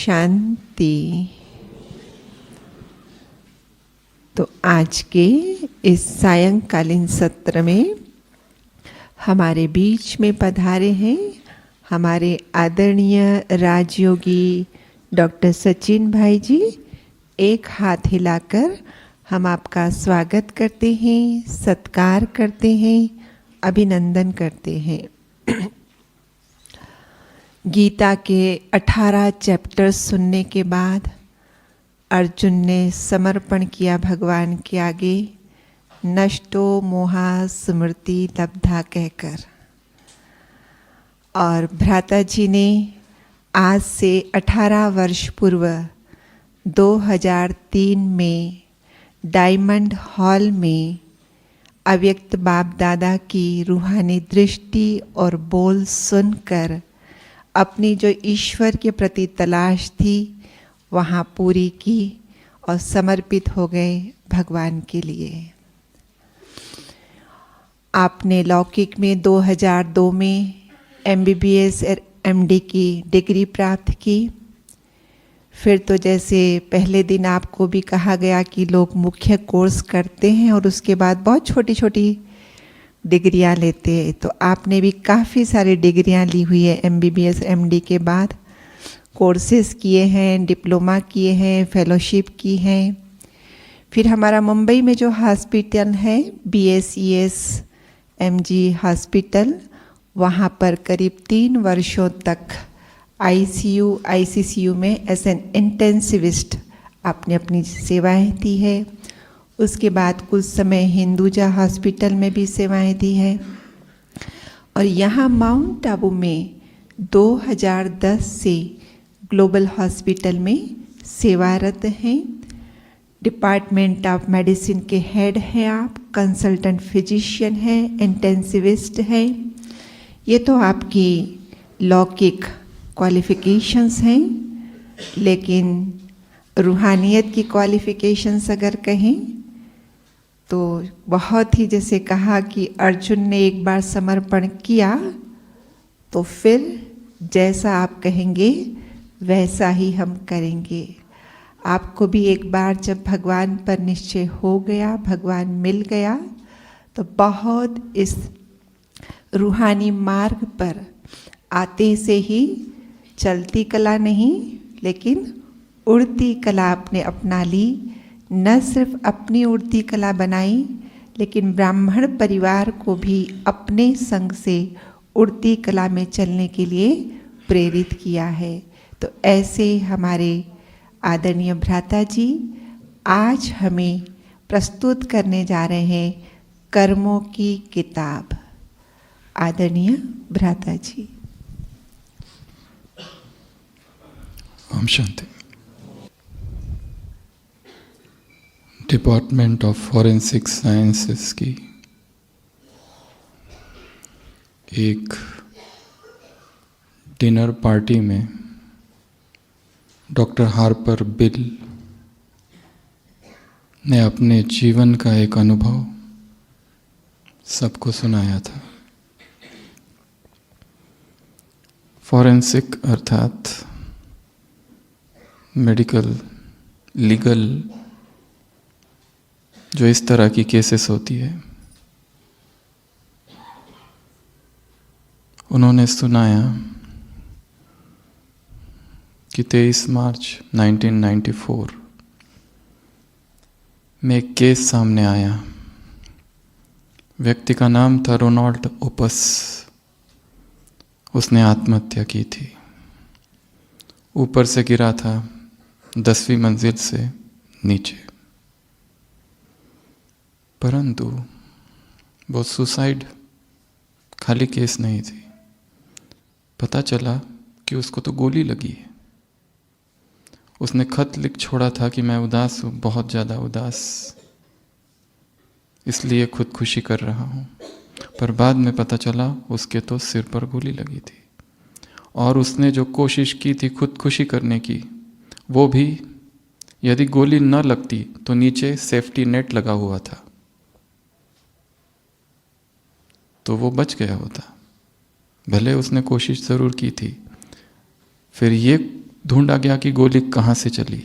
शांति। तो आज के इस सायंकालीन सत्र में हमारे बीच में पधारे हैं हमारे आदरणीय राजयोगी डॉक्टर सचिन भाई जी। एक हाथ हिलाकर हम आपका स्वागत करते हैं, सत्कार करते हैं, अभिनंदन करते हैं। गीता के 18 चैप्टर्स सुनने के बाद अर्जुन ने समर्पण किया भगवान के आगे, नष्टो मोहा स्मृति लब्धा कहकर। और भ्राता जी ने आज से 18 वर्ष पूर्व 2003 में डायमंड हॉल में अव्यक्त बाप दादा की रूहानी दृष्टि और बोल सुनकर अपनी जो ईश्वर के प्रति तलाश थी वहाँ पूरी की और समर्पित हो गए भगवान के लिए। आपने लौकिक में 2002 में MBBS और MD की डिग्री प्राप्त की। फिर तो जैसे पहले दिन आपको भी कहा गया कि लोग मुख्य कोर्स करते हैं और उसके बाद बहुत छोटी छोटी डिग्रियां लेते हैं, तो आपने भी काफ़ी सारी डिग्रियां ली हुई है। MBBS MD के बाद कोर्सेज किए हैं, डिप्लोमा किए हैं, फेलोशिप की हैं। फिर हमारा मुंबई में जो हॉस्पिटल है BSES MG हॉस्पिटल, वहाँ पर करीब 3 वर्षों तक ICU में एज एन इंटेंसिविस्ट आपने अपनी सेवाएं दी है। उसके बाद कुछ समय हिंदुजा हॉस्पिटल में भी सेवाएं दी है और यहाँ माउंट आबू में 2010 से ग्लोबल हॉस्पिटल में सेवारत हैं। डिपार्टमेंट ऑफ मेडिसिन के हेड हैं आप, कंसल्टेंट फिजिशियन हैं, इंटेंसिविस्ट हैं। ये तो आपकी लौकिक क्वालिफिकेशंस हैं, लेकिन रूहानियत की क्वालिफिकेशंस अगर कहें तो बहुत ही, जैसे कहा कि अर्जुन ने एक बार समर्पण किया तो फिर जैसा आप कहेंगे वैसा ही हम करेंगे। आपको भी एक बार जब भगवान पर निश्चय हो गया, भगवान मिल गया, तो बहुत इस रूहानी मार्ग पर आते से ही चलती कला नहीं लेकिन उड़ती कला आपने अपना ली। न सिर्फ अपनी उड़ती कला बनाई, लेकिन ब्राह्मण परिवार को भी अपने संग से उड़ती कला में चलने के लिए प्रेरित किया है। तो ऐसे हमारे आदरणीय भ्राता जी आज हमें प्रस्तुत करने जा रहे हैं कर्मों की किताब। आदरणीय भ्राता जी। Om Shanti. Department of forensic sciences की एक डिनर पार्टी में डॉक्टर हार्पर बिल ने अपने जीवन का एक अनुभव सबको सुनाया था। फॉरेंसिक अर्थात मेडिकल, लीगल जो इस तरह की केसेस होती है, उन्होंने सुनाया कि 23 मार्च 1994 में एक केस सामने आया। व्यक्ति का नाम था रोनाल्ड ओपस। उसने आत्महत्या की थी। ऊपर से गिरा था 10वीं मंजिल से नीचे, परंतु वो सुसाइड खाली केस नहीं थी। पता चला कि उसको तो गोली लगी है। उसने खत लिख छोड़ा था कि मैं उदास हूँ, बहुत ज़्यादा उदास, इसलिए खुदकुशी कर रहा हूँ। पर बाद में पता चला उसके तो सिर पर गोली लगी थी और उसने जो कोशिश की थी खुदकुशी करने की, वो भी यदि गोली न लगती तो नीचे सेफ्टी नेट लगा हुआ था तो वो बच गया होता। भले उसने कोशिश ज़रूर की थी। फिर ये ढूंढा गया कि गोली कहाँ से चली,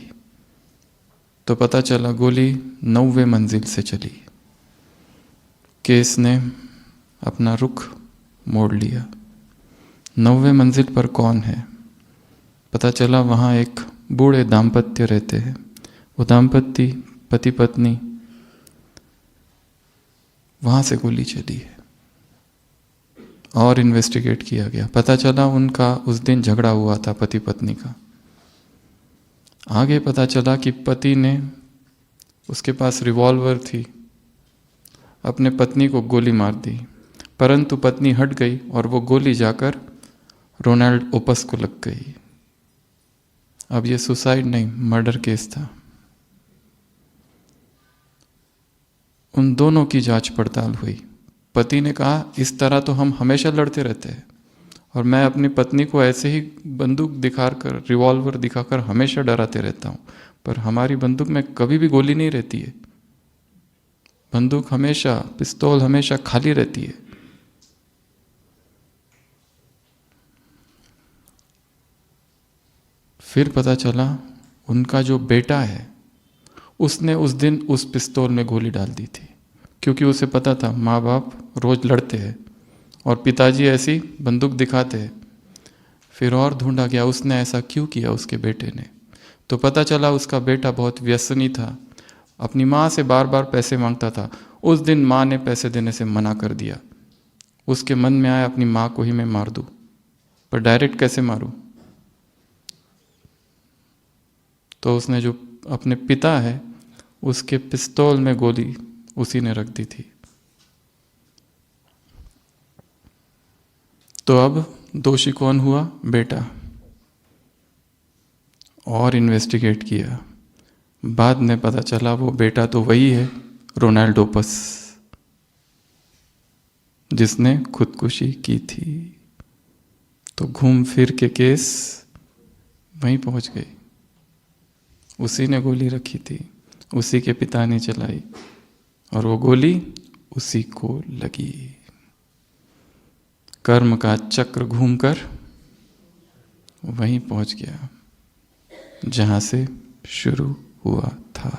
तो पता चला गोली 9वें मंजिल से चली। केस ने अपना रुख मोड़ लिया। 9वें मंजिल पर कौन है? पता चला वहाँ एक बूढ़े दाम्पत्य रहते हैं। वो दाम्पत्य पति पत्नी, वहाँ से गोली चली है। और इन्वेस्टिगेट किया गया, पता चला उनका उस दिन झगड़ा हुआ था पति पत्नी का। आगे पता चला कि पति ने, उसके पास रिवॉल्वर थी, अपने पत्नी को गोली मार दी, परंतु पत्नी हट गई और वो गोली जाकर रोनाल्ड ओपस को लग गई। अब ये सुसाइड नहीं, मर्डर केस था। उन दोनों की जांच पड़ताल हुई। पति ने कहा इस तरह तो हम हमेशा लड़ते रहते हैं और मैं अपनी पत्नी को ऐसे ही बंदूक दिखाकर, रिवॉल्वर दिखाकर हमेशा डराते रहता हूँ, पर हमारी बंदूक में कभी भी गोली नहीं रहती है। बंदूक हमेशा, पिस्तौल हमेशा खाली रहती है। फिर पता चला उनका जो बेटा है उसने उस दिन उस पिस्तौल में गोली डाल दी थी, क्योंकि उसे पता था माँ बाप रोज लड़ते हैं और पिताजी ऐसी बंदूक दिखाते हैं। फिर और ढूंढा गया उसने ऐसा क्यों किया उसके बेटे ने, तो पता चला उसका बेटा बहुत व्यसनी था, अपनी माँ से बार बार पैसे मांगता था। उस दिन माँ ने पैसे देने से मना कर दिया। उसके मन में आया अपनी माँ को ही मैं मार दूँ, पर डायरेक्ट कैसे मारूँ? तो उसने जो अपने पिता है उसके पिस्तौल में गोली उसी ने रख दी थी। तो अब दोषी कौन हुआ? बेटा। और इन्वेस्टिगेट किया, बाद में पता चला वो बेटा तो वही है, रोनाल्ड ओपस, जिसने खुदकुशी की थी। तो घूम फिर के केस वहीं पहुंच गई। उसी ने गोली रखी थी, उसी के पिता ने चलाई और वो गोली उसी को लगी। कर्म का चक्र घूमकर वहीं पहुंच गया जहां से शुरू हुआ था।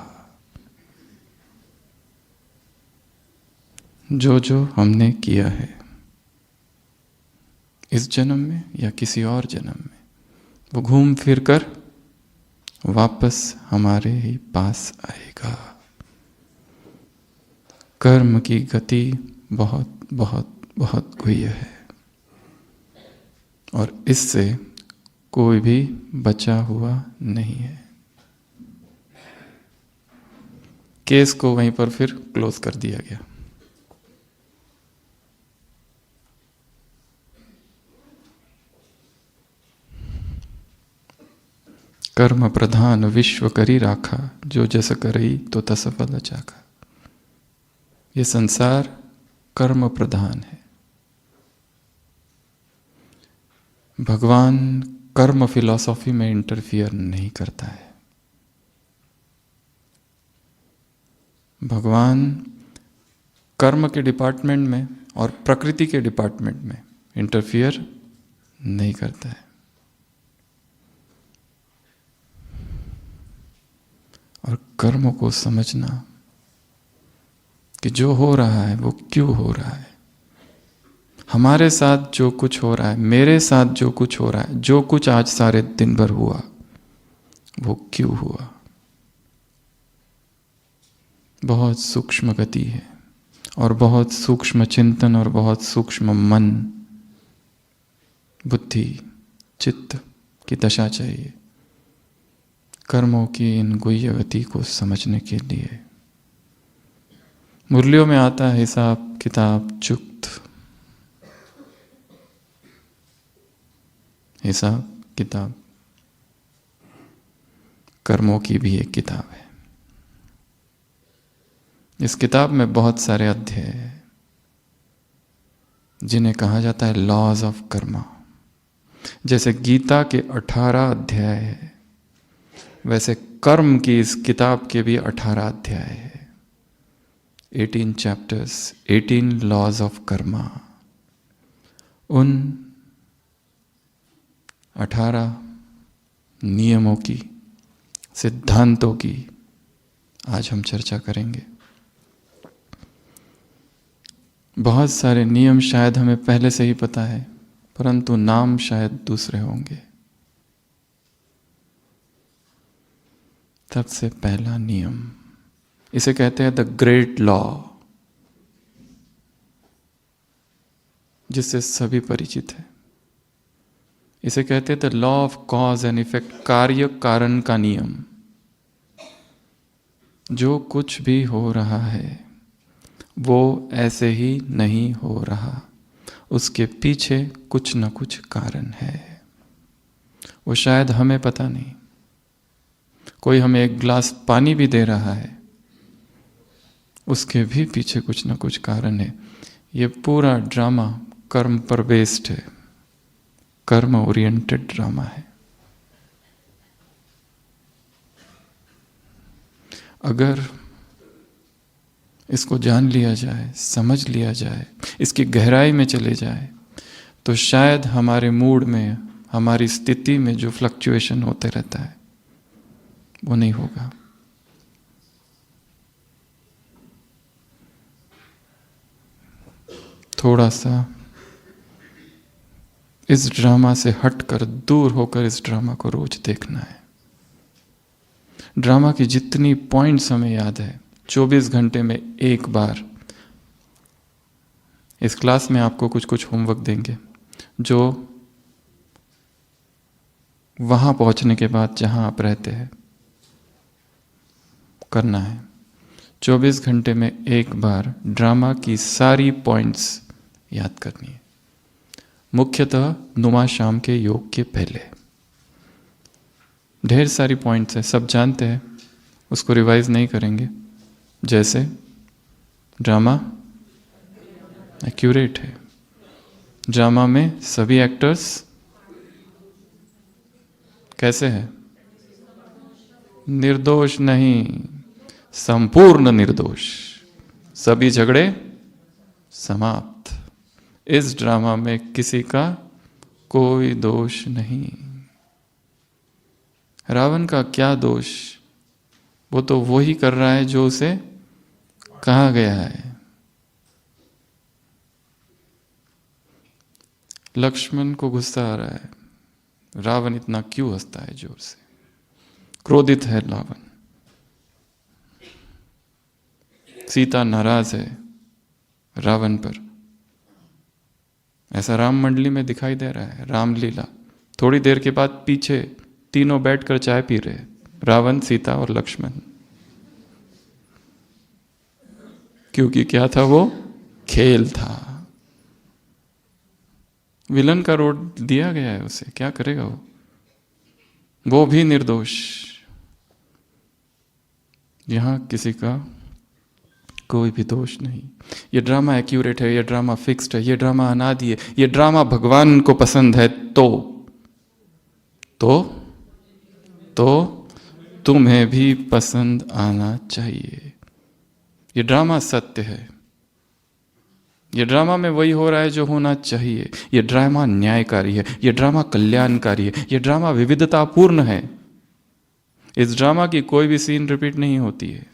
जो जो हमने किया है इस जन्म में या किसी और जन्म में, वो घूम फिर कर वापस हमारे ही पास आएगा। कर्म की गति बहुत बहुत बहुत गुह्य है और इससे कोई भी बचा हुआ नहीं है। केस को वहीं पर फिर क्लोज कर दिया गया। कर्म प्रधान विश्व करी राखा, जो जस करई तो तस फल चाखा। ये संसार कर्म प्रधान है। भगवान कर्म फिलॉसफी में इंटरफियर नहीं करता है। भगवान कर्म के डिपार्टमेंट में और प्रकृति के डिपार्टमेंट में इंटरफियर नहीं करता है। और कर्मों को समझना कि जो हो रहा है वो क्यों हो रहा है। हमारे साथ जो कुछ हो रहा है, मेरे साथ जो कुछ हो रहा है, जो कुछ आज सारे दिन भर हुआ, वो क्यों हुआ। बहुत सूक्ष्म गति है और बहुत सूक्ष्म चिंतन और बहुत सूक्ष्म मन, बुद्धि, चित्त की दशा चाहिए कर्मों की इन गुह्य गति को समझने के लिए। मुरलियों में आता है हिसाब किताब चुक्त। हिसाब किताब कर्मों की भी एक किताब है। इस किताब में बहुत सारे अध्याय हैं जिन्हें कहा जाता है लॉज ऑफ कर्मा। जैसे गीता के 18 अध्याय है, वैसे कर्म की इस किताब के भी 18 अध्याय है। 18 चैप्टर्स, 18 लॉज ऑफ कर्मा। उन 18 नियमों की, सिद्धांतों की आज हम चर्चा करेंगे। बहुत सारे नियम शायद हमें पहले से ही पता है, परंतु नाम शायद दूसरे होंगे। सबसे पहला नियम, इसे कहते हैं द ग्रेट लॉ, जिससे सभी परिचित है। इसे कहते हैं the law of cause and effect, कार्य कारण का नियम। जो कुछ भी हो रहा है वो ऐसे ही नहीं हो रहा, उसके पीछे कुछ न कुछ कारण है। वो शायद हमें पता नहीं। कोई हमें एक गिलास पानी भी दे रहा है, उसके भी पीछे कुछ न कुछ कारण है। ये पूरा ड्रामा कर्म पर बेस्ड है, कर्म ओरिएंटेड ड्रामा है। अगर इसको जान लिया जाए, समझ लिया जाए, इसकी गहराई में चले जाए, तो शायद हमारे मूड में, हमारी स्थिति में जो फ्लक्चुएशन होते रहता है वो नहीं होगा। थोड़ा सा इस ड्रामा से हटकर, दूर होकर इस ड्रामा को रोज देखना है। ड्रामा की जितनी पॉइंट्स हमें याद है, 24 घंटे में एक बार इस क्लास में आपको कुछ कुछ होमवर्क देंगे, जो वहां पहुंचने के बाद जहां आप रहते हैं करना है। 24 घंटे में एक बार ड्रामा की सारी पॉइंट्स याद करनी है, मुख्यतः नुमा शाम के योग के पहले। ढेर सारी पॉइंट्स है, सब जानते हैं, उसको रिवाइज नहीं करेंगे। जैसे ड्रामा एक्यूरेट है, ड्रामा में सभी एक्टर्स कैसे हैं? निर्दोष नहीं, संपूर्ण निर्दोष, सभी झगड़े समाप्त। इस ड्रामा में किसी का कोई दोष नहीं। रावण का क्या दोष? वो तो वही कर रहा है जो उसे कहा गया है। लक्ष्मण को गुस्सा आ रहा है, रावण इतना क्यों हंसता है जोर से? क्रोधित है रावण। सीता नाराज है रावण पर। ऐसा राम मंडली में दिखाई दे रहा है, रामलीला। थोड़ी देर के बाद पीछे तीनों बैठकर चाय पी रहे, रावण, सीता और लक्ष्मण। क्योंकि क्या था वो? खेल था। विलन का रोल दिया गया है उसे, क्या करेगा वो भी निर्दोष। यहां किसी का कोई भी दोष नहीं। ये ड्रामा एक्यूरेट है, ये ड्रामा फिक्स्ड है, ये ड्रामा अनादि है, ये ड्रामा भगवान को पसंद है तो तुम्हें भी पसंद आना चाहिए। ये ड्रामा सत्य है। ये ड्रामा में वही हो रहा है जो होना चाहिए। ये ड्रामा न्यायकारी है, ये ड्रामा कल्याणकारी है, ये ड्रामा विविधतापूर्ण है। इस ड्रामा की कोई भी सीन रिपीट नहीं होती है।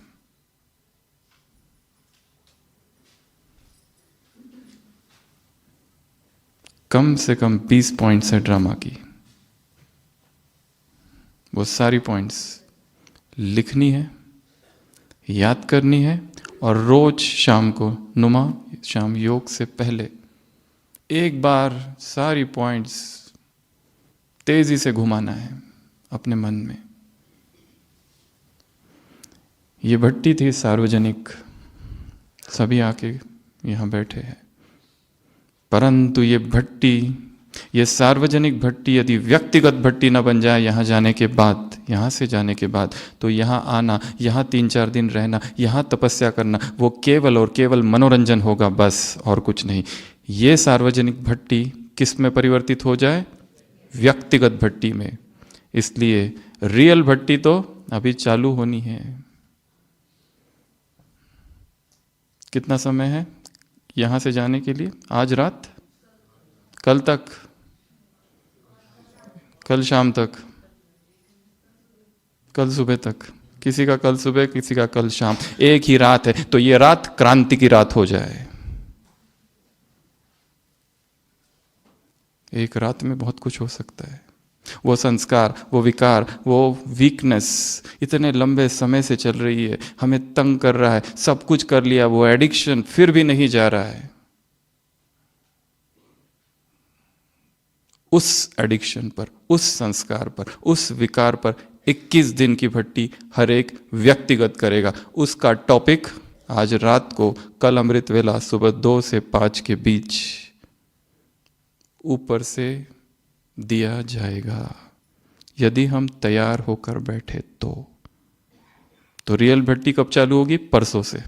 कम से कम 20 पॉइंट्स है ड्रामा की। वो सारी पॉइंट्स लिखनी है, याद करनी है, और रोज शाम को नुमा शाम योग से पहले एक बार सारी पॉइंट्स तेजी से घुमाना है अपने मन में। ये भट्टी थी सार्वजनिक, सभी आके यहाँ बैठे हैं, परंतु ये भट्टी, ये सार्वजनिक भट्टी यदि व्यक्तिगत भट्टी न बन जाए यहाँ जाने के बाद, यहाँ से जाने के बाद, तो यहाँ आना, यहाँ 3-4 दिन रहना, यहाँ तपस्या करना, वो केवल और केवल मनोरंजन होगा, बस और कुछ नहीं। ये सार्वजनिक भट्टी किस में परिवर्तित हो जाए? व्यक्तिगत भट्टी में। इसलिए रियल भट्टी तो अभी चालू होनी है। कितना समय है यहाँ से जाने के लिए? आज रात, कल तक, कल शाम तक, कल सुबह तक, किसी का कल सुबह, किसी का कल शाम, एक ही रात है, तो ये रात क्रांति की रात हो जाए। एक रात में बहुत कुछ हो सकता है। वो संस्कार, वो विकार, वो वीकनेस इतने लंबे समय से चल रही है, हमें तंग कर रहा है, सब कुछ कर लिया, वो एडिक्शन फिर भी नहीं जा रहा है। उस एडिक्शन पर, उस संस्कार पर, उस विकार पर 21 दिन की भट्टी हर एक व्यक्तिगत करेगा। उसका टॉपिक आज रात को, कल अमृत वेला सुबह 2 से 5 के बीच ऊपर से दिया जाएगा। यदि हम तैयार होकर बैठे तो रियल भट्टी कब चालू होगी? परसों से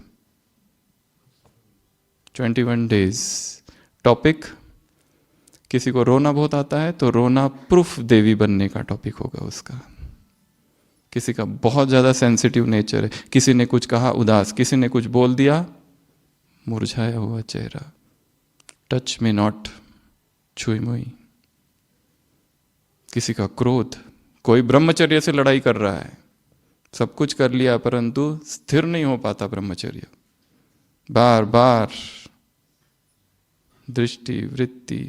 21 डेज। टॉपिक, किसी को रोना बहुत आता है तो रोना प्रूफ देवी बनने का टॉपिक होगा उसका। किसी का बहुत ज़्यादा सेंसिटिव नेचर है, किसी ने कुछ कहा उदास, किसी ने कुछ बोल दिया मुरझाया हुआ चेहरा, टच मी नॉट, छुई मुई। किसी का क्रोध, कोई ब्रह्मचर्य से लड़ाई कर रहा है, सब कुछ कर लिया परंतु स्थिर नहीं हो पाता ब्रह्मचर्य, बार बार दृष्टि वृत्ति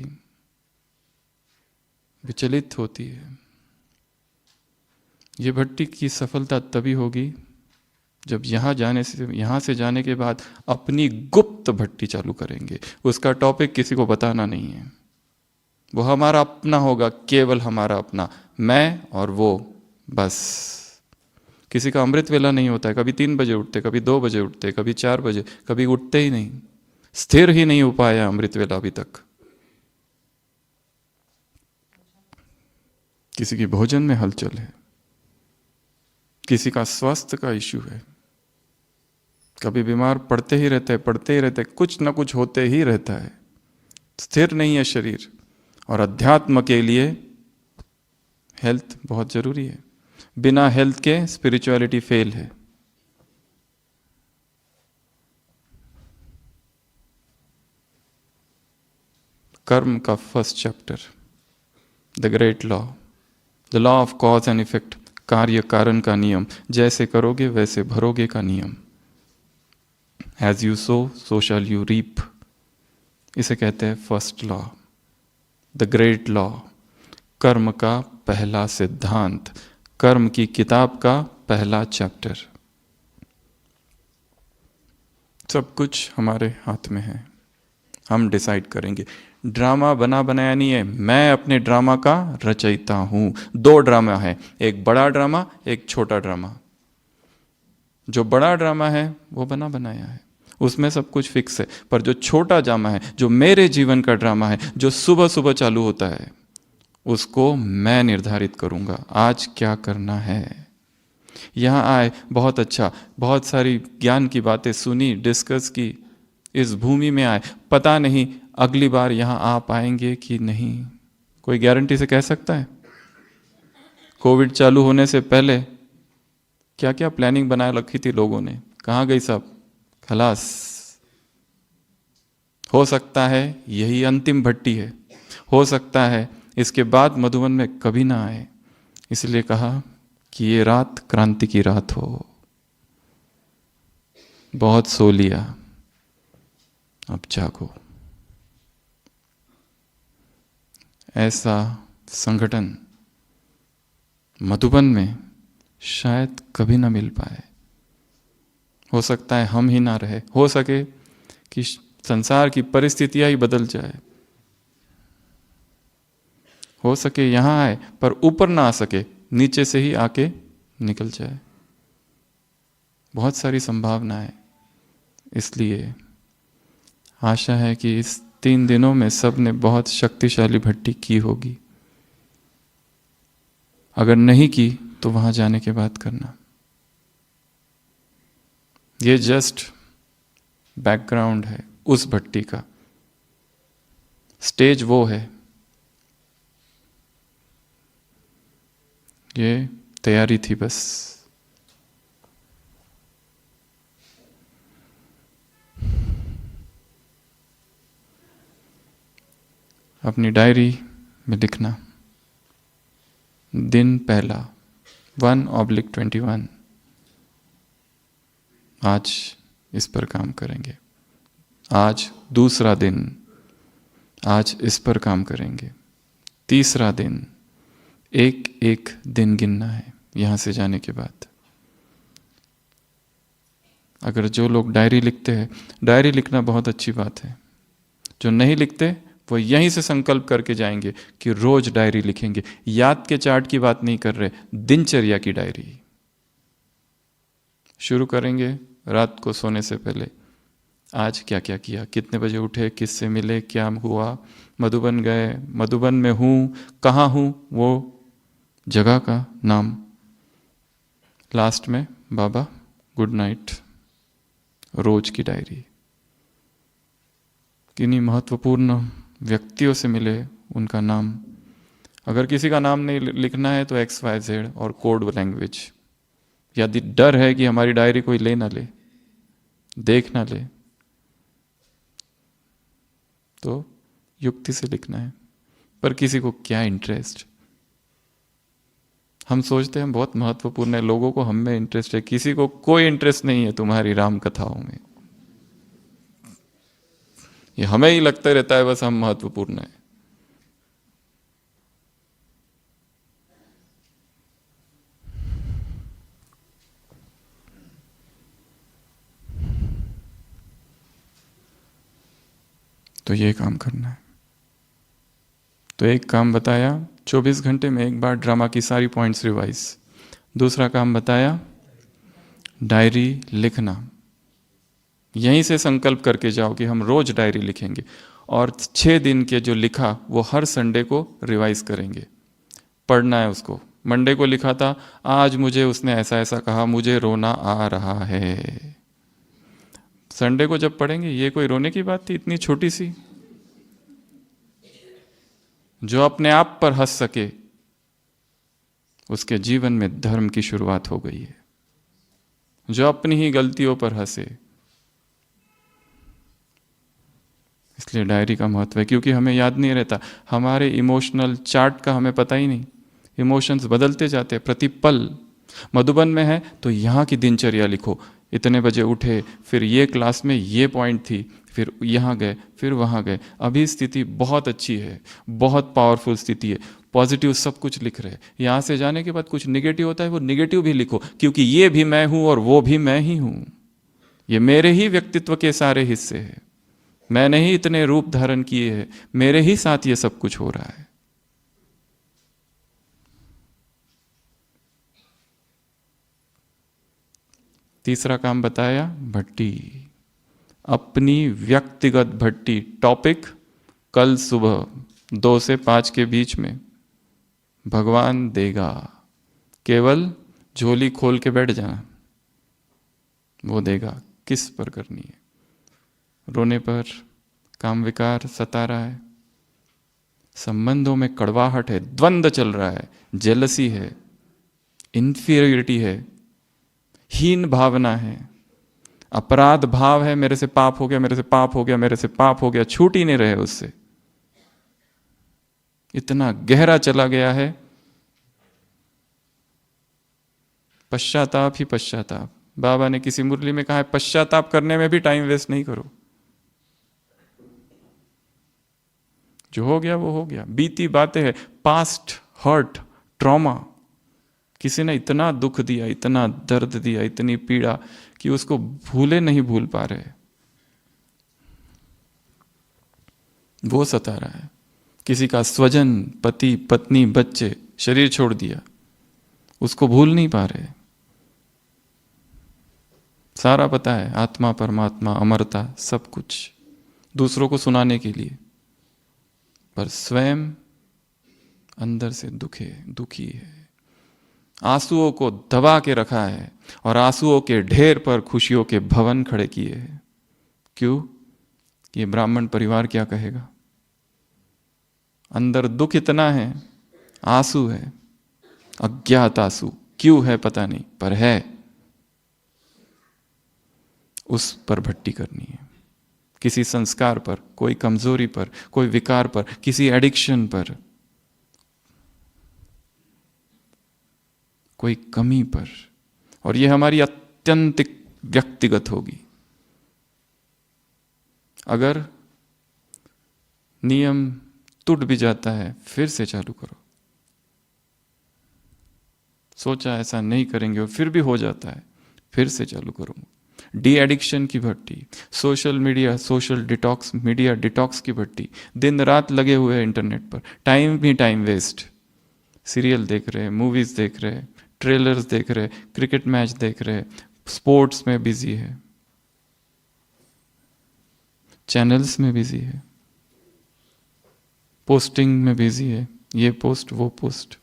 विचलित होती है। ये भट्टी की सफलता तभी होगी जब यहाँ से जाने के बाद अपनी गुप्त भट्टी चालू करेंगे। उसका टॉपिक किसी को बताना नहीं है, वो हमारा अपना होगा, केवल हमारा अपना, मैं और वो, बस। किसी का अमृत वेला नहीं होता है, कभी 3 बजे उठते, कभी 2 बजे उठते, कभी 4 बजे, कभी उठते ही नहीं, स्थिर ही नहीं हो पाया अमृत वेला अभी तक। किसी की भोजन में हलचल है, किसी का स्वास्थ्य का इश्यू है, कभी बीमार पड़ते ही रहते, कुछ ना कुछ होते ही रहता है, स्थिर नहीं है शरीर। और अध्यात्म के लिए हेल्थ बहुत जरूरी है, बिना हेल्थ के स्पिरिचुअलिटी फेल है। कर्म का first chapter, the great law, the law of cause and effect, कार्य कारण का नियम, जैसे करोगे वैसे भरोगे का नियम। As you sow shall you reap, इसे कहते हैं first law, the great law. कर्म का पहला सिद्धांत, कर्म की किताब का पहला चैप्टर। सब कुछ हमारे हाथ में है, हम डिसाइड करेंगे। ड्रामा बना बनाया नहीं है, मैं अपने ड्रामा का रचयिता हूं। 2 ड्रामा है, एक बड़ा ड्रामा, एक छोटा ड्रामा। जो बड़ा ड्रामा है वो बना बनाया है, उसमें सब कुछ फिक्स है। पर जो छोटा ड्रामा है, जो मेरे जीवन का ड्रामा है, जो सुबह सुबह चालू होता है, उसको मैं निर्धारित करूंगा आज क्या करना है। यहाँ आए, बहुत अच्छा, बहुत सारी ज्ञान की बातें सुनी, डिस्कस की, इस भूमि में आए, पता नहीं अगली बार यहाँ आ पाएंगे कि नहीं, कोई गारंटी से कह सकता है? कोविड चालू होने से पहले क्या क्या प्लानिंग बना रखी थी लोगों ने, कहाँ गई सब? खलास। हो सकता है यही अंतिम भट्टी है, हो सकता है इसके बाद मधुबन में कभी ना आए, इसलिए कहा कि ये रात क्रांति की रात हो। बहुत सो लिया, अब जागो। ऐसा संगठन मधुबन में शायद कभी ना मिल पाए। हो सकता है हम ही ना रहे, हो सके कि संसार की परिस्थितियां ही बदल जाए, हो सके यहाँ आए पर ऊपर ना आ सके, नीचे से ही आके निकल जाए। बहुत सारी संभावनाएं। इसलिए आशा है कि इस 3 दिनों में सब ने बहुत शक्तिशाली भट्टी की होगी। अगर नहीं की तो वहां जाने के बाद करना। ये जस्ट बैकग्राउंड है उस भट्टी का, स्टेज वो है, ये तैयारी थी बस। अपनी डायरी में लिखना, दिन पहला, 1/21। आज इस पर काम करेंगे। आज दूसरा दिन, आज इस पर काम करेंगे। तीसरा दिन, एक एक दिन गिनना है यहाँ से जाने के बाद। अगर जो लोग डायरी लिखते हैं, डायरी लिखना बहुत अच्छी बात है। जो नहीं लिखते वो यहीं से संकल्प करके जाएंगे कि रोज डायरी लिखेंगे। याद के चार्ट की बात नहीं कर रहे, दिनचर्या की डायरी शुरू करेंगे। रात को सोने से पहले आज क्या क्या किया, कितने बजे उठे, किससे मिले, क्या हुआ, मधुबन गए, मधुबन में हूँ, कहाँ हूँ, वो जगह का नाम। लास्ट में बाबा गुड नाइट। रोज की डायरी। किन्हीं महत्वपूर्ण व्यक्तियों से मिले, उनका नाम। अगर किसी का नाम नहीं लिखना है तो XYZ और कोड लैंग्वेज। यदि डर है कि हमारी डायरी कोई ले ना ले, देख ना ले, तो युक्ति से लिखना है। पर किसी को क्या इंटरेस्ट। हम सोचते हैं बहुत महत्वपूर्ण है, लोगों को हम में इंटरेस्ट है। किसी को कोई इंटरेस्ट नहीं है तुम्हारी राम कथाओं में। ये हमें ही लगता रहता है बस हम महत्वपूर्ण है। तो ये काम करना है। तो एक काम बताया, 24 घंटे में एक बार ड्रामा की सारी पॉइंट्स रिवाइज। दूसरा काम बताया, डायरी लिखना। यहीं से संकल्प करके जाओ कि हम रोज डायरी लिखेंगे, और 6 दिन के जो लिखा वो हर संडे को रिवाइज करेंगे। पढ़ना है उसको। मंडे को लिखा था, आज मुझे उसने ऐसा ऐसा कहा, मुझे रोना आ रहा है। संडे को जब पढ़ेंगे, ये कोई रोने की बात थी इतनी छोटी सी। जो अपने आप पर हंस सके, उसके जीवन में धर्म की शुरुआत हो गई है। जो अपनी ही गलतियों पर हंसे। इसलिए डायरी का महत्व है, क्योंकि हमें याद नहीं रहता। हमारे इमोशनल चार्ट का हमें पता ही नहीं। इमोशंस बदलते जाते हैं प्रतिपल। मधुबन में है तो यहाँ की दिनचर्या लिखो। इतने बजे उठे, फिर ये क्लास में ये पॉइंट थी, फिर यहाँ गए, फिर वहाँ गए। अभी स्थिति बहुत अच्छी है, बहुत पावरफुल स्थिति है, पॉजिटिव सब कुछ लिख रहे हैं। यहाँ से जाने के बाद कुछ निगेटिव होता है, वो निगेटिव भी लिखो, क्योंकि ये भी मैं हूँ और वो भी मैं ही हूँ। ये मेरे ही व्यक्तित्व के सारे हिस्से हैं। मैंने ही इतने रूप धारण किए हैं, मेरे ही साथ ये सब कुछ हो रहा है। तीसरा काम बताया, भट्टी। अपनी व्यक्तिगत भट्टी। टॉपिक कल सुबह 2 से 5 के बीच में भगवान देगा। केवल झोली खोल के बैठ जाना, वो देगा। किस पर करनी है? रोने पर, काम विकार सता रहा है, संबंधों में कड़वाहट है, द्वंद्व चल रहा है, जेलसी है, इंफीरियरिटी है, हीन भावना है, अपराध भाव है, मेरे से पाप हो गया, मेरे से पाप हो गया, मेरे से पाप हो गया, छूट ही नहीं रहे उससे, इतना गहरा चला गया है। पश्चाताप ही पश्चाताप। बाबा ने किसी मुरली में कहा है, पश्चाताप करने में भी टाइम वेस्ट नहीं करो। जो हो गया वो हो गया, बीती बातें हैं, पास्ट हर्ट, ट्रॉमा। किसी ने इतना दुख दिया, इतना दर्द दिया, इतनी पीड़ा कि उसको भूले नहीं भूल पा रहे, वो सता रहा है। किसी का स्वजन, पति, पत्नी, बच्चे शरीर छोड़ दिया, उसको भूल नहीं पा रहे। सारा पता है, आत्मा, परमात्मा, अमरता, सब कुछ दूसरों को सुनाने के लिए, पर स्वयं अंदर से दुखी है। आंसुओं को दबा के रखा है और आंसुओं के ढेर पर खुशियों के भवन खड़े किए हैं। क्यों? ये ब्राह्मण परिवार क्या कहेगा? अंदर दुख इतना है, आंसू है, अज्ञात आंसू। क्यों है पता नहीं, पर है। उस पर भट्टी करनी है। किसी संस्कार पर, कोई कमजोरी पर, कोई विकार पर, किसी एडिक्शन पर, कोई कमी पर, और ये हमारी अत्यंत व्यक्तिगत होगी। अगर नियम टूट भी जाता है फिर से चालू करो। सोचा ऐसा नहीं करेंगे और फिर भी हो जाता है, फिर से चालू करो। डी एडिक्शन की भट्टी, social media, social detox, media detox की भट्टी, दिन रात लगे हुए हैं इंटरनेट पर, टाइम भी टाइम वेस्ट। सीरियल देख रहे, मूवीज देख रहे, ट्रेलर्स देख रहे, क्रिकेट मैच देख रहे, स्पोर्ट्स में बिजी है, चैनल्स में बिजी है, पोस्टिंग में बिजी है, ये पोस्ट वो पोस्ट।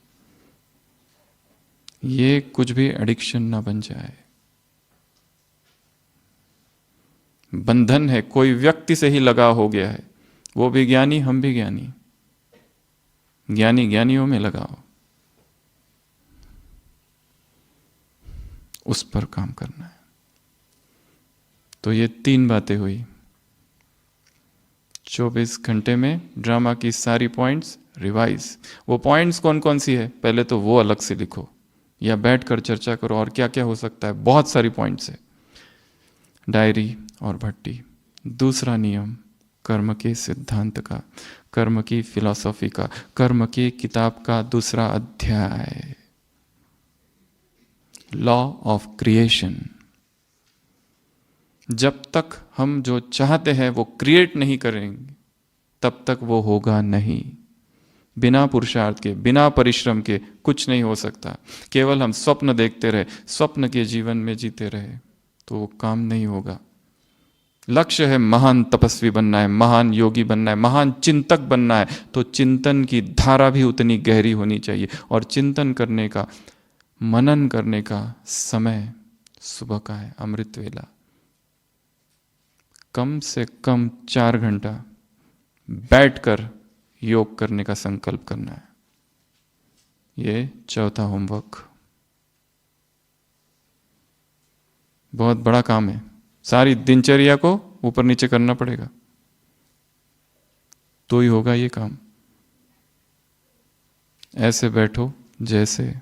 ये कुछ भी एडिक्शन ना बन जाए। बंधन है, कोई व्यक्ति से ही लगा हो गया है, वो भी ज्ञानी, हम भी ज्ञानी, ज्ञानी ज्ञानियों में लगाओ, उस पर काम करना है। तो ये 3 बातें हुई। 24 घंटे में ड्रामा की सारी पॉइंट्स रिवाइज। वो पॉइंट्स कौन कौन सी है पहले तो वो अलग से लिखो या बैठकर चर्चा करो, और क्या क्या हो सकता है, बहुत सारी पॉइंट्स है, डायरी और भट्टी। दूसरा नियम कर्म के सिद्धांत का, कर्म की फिलॉसफी का, कर्म की किताब का दूसरा अध्याय, लॉ ऑफ क्रिएशन। जब तक हम जो चाहते हैं वो क्रिएट नहीं करेंगे तब तक वो होगा नहीं। बिना पुरुषार्थ के, बिना परिश्रम के कुछ नहीं हो सकता। केवल हम स्वप्न देखते रहे, स्वप्न के जीवन में जीते रहे तो वो काम नहीं होगा। लक्ष्य है महान तपस्वी बनना है, महान योगी बनना है, महान चिंतक बनना है, तो चिंतन की धारा भी उतनी गहरी होनी चाहिए। और चिंतन करने का, मनन करने का समय सुबह का है, अमृत वेला। कम से कम 4 घंटा बैठकर योग करने का संकल्प करना है। ये चौथा होमवर्क। बहुत बड़ा काम है, सारी दिनचर्या को ऊपर नीचे करना पड़ेगा तो ही होगा ये काम। ऐसे बैठो जैसे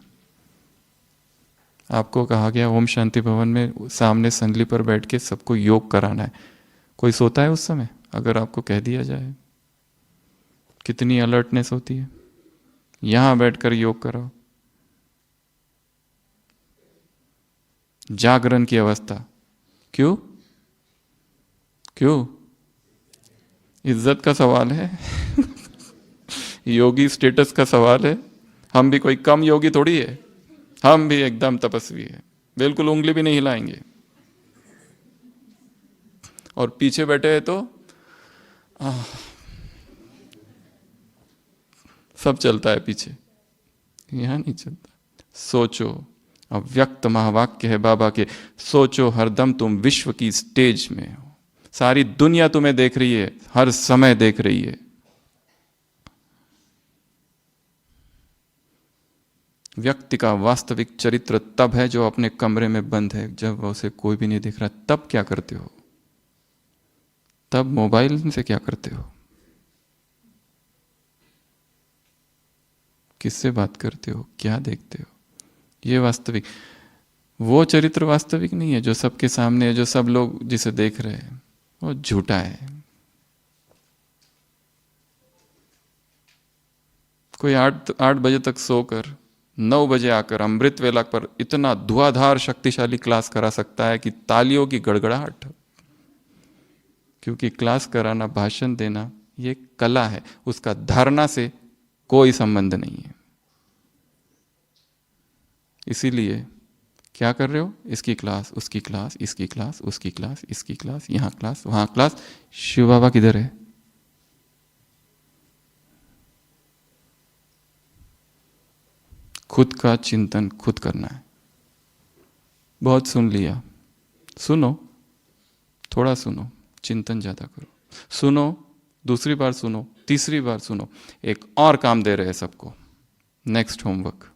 आपको कहा गया ओम शांति भवन में सामने संगली पर बैठ के सबको योग कराना है। कोई सोता है उस समय? अगर आपको कह दिया जाए, कितनी अलर्टनेस होती है। यहां बैठकर योग कराओ, जागरण की अवस्था। क्यों? क्यों? इज्जत का सवाल है योगी स्टेटस का सवाल है। हम भी कोई कम योगी थोड़ी है, हम भी एकदम तपस्वी है, बिल्कुल उंगली भी नहीं हिलाएंगे। और पीछे बैठे हैं तो सब चलता है पीछे, यहां नहीं चलता। सोचो, अव्यक्त महावाक्य है बाबा के, सोचो हरदम तुम विश्व की स्टेज में हो, सारी दुनिया तुम्हें देख रही है, हर समय देख रही है। व्यक्ति का वास्तविक चरित्र तब है जो अपने कमरे में बंद है, जब उसे कोई भी नहीं दिख रहा। तब क्या करते हो? तब मोबाइल से क्या करते हो? किससे बात करते हो? क्या देखते हो? ये वास्तविक, वो चरित्र वास्तविक नहीं है जो सबके सामने है, जो सब लोग जिसे देख रहे हैं, वो झूठा है। कोई 8 बजे तक सोकर 9 बजे आकर अमृत वेला पर इतना धुआंधार शक्तिशाली क्लास करा सकता है कि तालियों की गड़गड़ाहट। क्योंकि क्लास कराना, भाषण देना ये कला है, उसका धारणा से कोई संबंध नहीं है। इसीलिए क्या कर रहे हो? इसकी क्लास, उसकी क्लास, इसकी क्लास, उसकी क्लास, इसकी क्लास, यहां क्लास, वहां क्लास। शिव बाबा किधर है? खुद का चिंतन खुद करना है। बहुत सुन लिया, सुनो, थोड़ा सुनो, चिंतन ज्यादा करो। सुनो, दूसरी बार सुनो, तीसरी बार सुनो। एक और काम दे रहे हैं सबको, नेक्स्ट होमवर्क।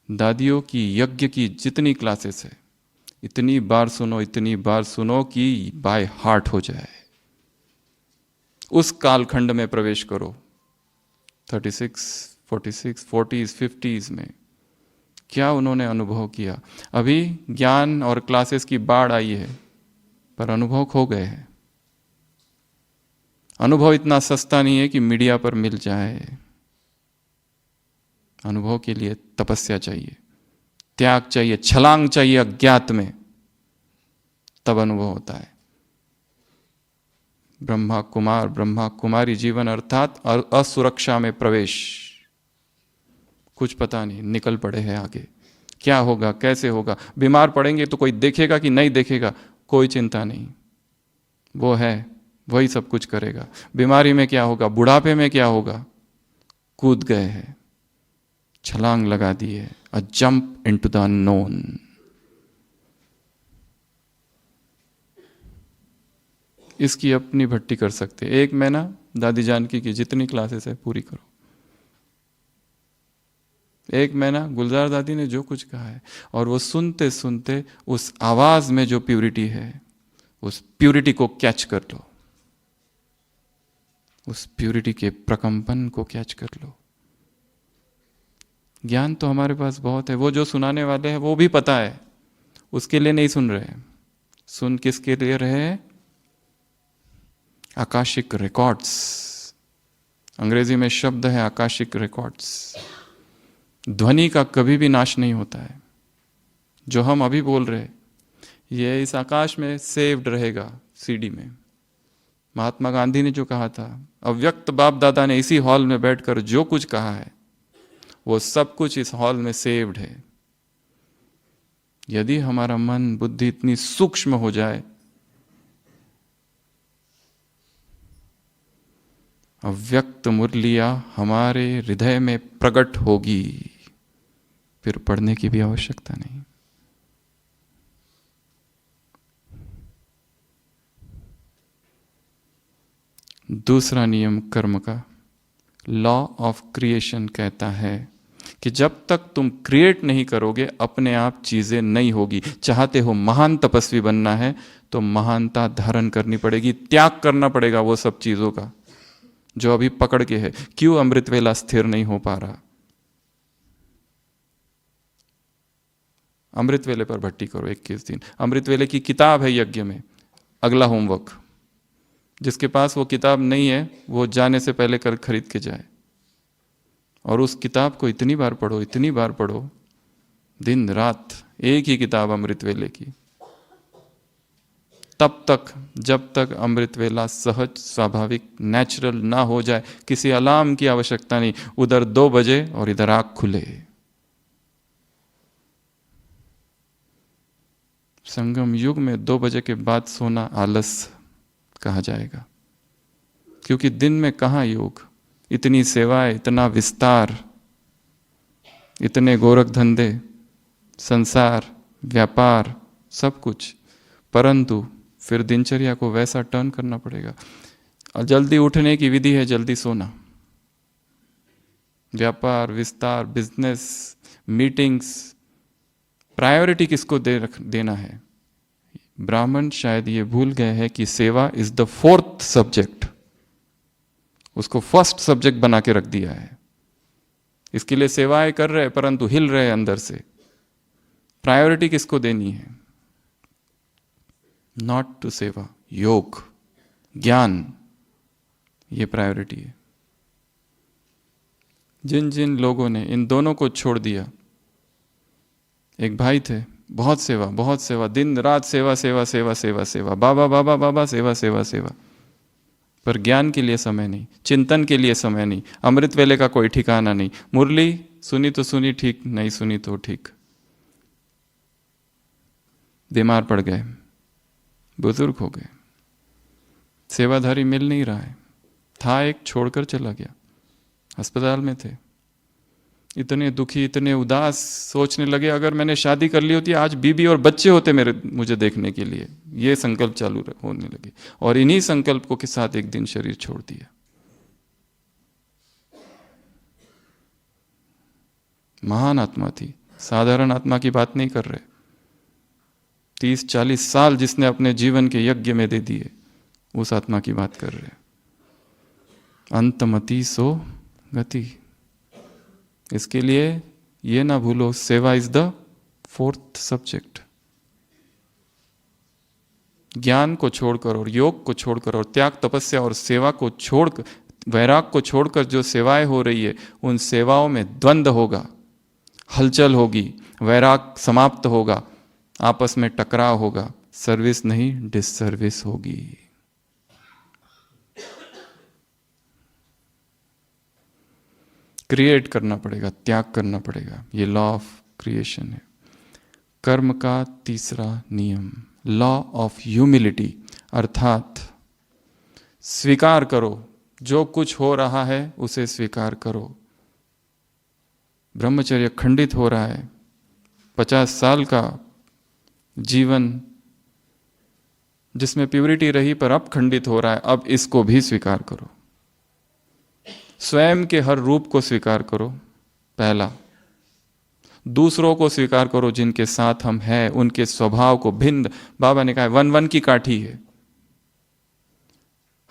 दादियों की यज्ञ की जितनी क्लासेस है, इतनी बार सुनो, इतनी बार सुनो कि बाय हार्ट हो जाए। उस कालखंड में प्रवेश करो, 36, 46, 40s, 50s में, क्या उन्होंने अनुभव किया। अभी ज्ञान और क्लासेस की बाढ़ आई है, पर अनुभव खो गए हैं। अनुभव इतना सस्ता नहीं है कि मीडिया पर मिल जाए। अनुभव के लिए तपस्या चाहिए, त्याग चाहिए, छलांग चाहिए अज्ञात में, तब अनुभव होता है। ब्रह्मा कुमार, ब्रह्मा कुमारी जीवन अर्थात असुरक्षा में प्रवेश। कुछ पता नहीं, निकल पड़े हैं आगे, क्या होगा, कैसे होगा। बीमार पड़ेंगे तो कोई देखेगा कि नहीं देखेगा, कोई चिंता नहीं, वो है, वही सब कुछ करेगा। बीमारी में क्या होगा, बुढ़ापे में क्या होगा, कूद गए हैं, छलांग लगा दी है, a jump into the unknown. इसकी अपनी भट्टी कर सकते। एक महीना दादी जानकी की जितनी क्लासेस है पूरी करो। एक महीना गुलजार दादी ने जो कुछ कहा है, और वो सुनते सुनते उस आवाज में जो प्यूरिटी है, उस प्यूरिटी को कैच कर लो, उस प्यूरिटी के प्रकंपन को कैच कर लो। ज्ञान तो हमारे पास बहुत है, वो जो सुनाने वाले हैं वो भी पता है, उसके लिए नहीं सुन रहे। सुन किसके लिए रहे? Akashic records. अंग्रेजी में शब्द है आकाशिक रिकॉर्ड्स। ध्वनि का कभी भी नाश नहीं होता है। जो हम अभी बोल रहे, ये इस आकाश में सेव्ड रहेगा, सीडी में। महात्मा गांधी ने जो कहा था, अव्यक्त बाप दादा ने इसी हॉल में बैठकर जो कुछ कहा है, वो सब कुछ इस हॉल में सेव्ड है। यदि हमारा मन बुद्धि इतनी सूक्ष्म हो जाए, अव्यक्त मुरलियां हमारे हृदय में प्रकट होगी, फिर पढ़ने की भी आवश्यकता नहीं। दूसरा नियम कर्म का, लॉ ऑफ क्रिएशन कहता है कि जब तक तुम क्रिएट नहीं करोगे, अपने आप चीजें नहीं होगी। चाहते हो महान तपस्वी बनना है तो महानता धारण करनी पड़ेगी, त्याग करना पड़ेगा वो सब चीजों का जो अभी पकड़ के है। क्यों अमृत वेला स्थिर नहीं हो पा रहा? अमृत वेले पर भट्टी करो 21 दिन। अमृत वेले की किताब है यज्ञ में, अगला होमवर्क। जिसके पास वो किताब नहीं है, वो जाने से पहले कर खरीद के जाए, और उस किताब को इतनी बार पढ़ो, इतनी बार पढ़ो, दिन रात एक ही किताब अमृत वेले की, तब तक जब तक अमृत वेला सहज, स्वाभाविक, नेचुरल ना हो जाए। किसी अलार्म की आवश्यकता नहीं, उधर 2 बजे और इधर आँख खुले। संगम युग में 2 बजे के बाद सोना आलस कहा जाएगा, क्योंकि दिन में कहाँ योग, इतनी सेवाएं, इतना विस्तार, इतने गोरख धंधे, संसार, व्यापार, सब कुछ। परंतु फिर दिनचर्या को वैसा टर्न करना पड़ेगा। और जल्दी उठने की विधि है जल्दी सोना। व्यापार, विस्तार, बिजनेस, मीटिंग्स, प्रायोरिटी किसको देना है? ब्राह्मण शायद ये भूल गए हैं कि सेवा इज द 4th सब्जेक्ट। उसको फर्स्ट सब्जेक्ट बना के रख दिया है। इसके लिए सेवाएं कर रहे परंतु हिल रहे अंदर से। प्रायोरिटी किसको देनी है? नॉट टू सेवा, योग, ज्ञान, ये प्रायोरिटी है। जिन जिन लोगों ने इन दोनों को छोड़ दिया, एक भाई थे, बहुत सेवा, दिन रात सेवा सेवा सेवा सेवा सेवा, बाबा बाबा बाबा, सेवा सेवा सेवा, पर ज्ञान के लिए समय नहीं, चिंतन के लिए समय नहीं, अमृत वेले का कोई ठिकाना नहीं। मुरली सुनी तो सुनी ठीक, नहीं सुनी तो ठीक। बीमार पड़ गए, बुजुर्ग हो गए, सेवाधारी मिल नहीं रहा है। था एक, छोड़कर चला गया, अस्पताल में थे, इतने दुखी, इतने उदास, सोचने लगे अगर मैंने शादी कर ली होती आज बीबी और बच्चे होते मुझे देखने के लिए। ये संकल्प चालू होने लगे, और इन्हीं संकल्पों के साथ एक दिन शरीर छोड़ दिया। महान आत्मा थी, साधारण आत्मा की बात नहीं कर रहे। 30-40 साल जिसने अपने जीवन के यज्ञ में दे दिए, उस आत्मा की बात कर रहे। अंतमति सो गति। इसके लिए ये ना भूलो, सेवा इज द फोर्थ सब्जेक्ट। ज्ञान को छोड़कर और योग को छोड़कर और त्याग तपस्या और सेवा को छोड़कर, वैराग को छोड़कर जो सेवाएं हो रही है, उन सेवाओं में द्वंद्व होगा, हलचल होगी, वैराग समाप्त होगा, आपस में टकराव होगा, सर्विस नहीं डिससर्विस होगी। क्रिएट करना पड़ेगा, त्याग करना पड़ेगा, ये लॉ ऑफ क्रिएशन है। कर्म का तीसरा नियम, लॉ ऑफ ह्यूमिलिटी, अर्थात स्वीकार करो, जो कुछ हो रहा है उसे स्वीकार करो। ब्रह्मचर्य खंडित हो रहा है, 50 साल का जीवन जिसमें प्यूरिटी रही पर अब खंडित हो रहा है, अब इसको भी स्वीकार करो। स्वयं के हर रूप को स्वीकार करो, पहला। दूसरों को स्वीकार करो जिनके साथ हम हैं, उनके स्वभाव को भिन्न, बाबा ने कहा वन वन की काठी है।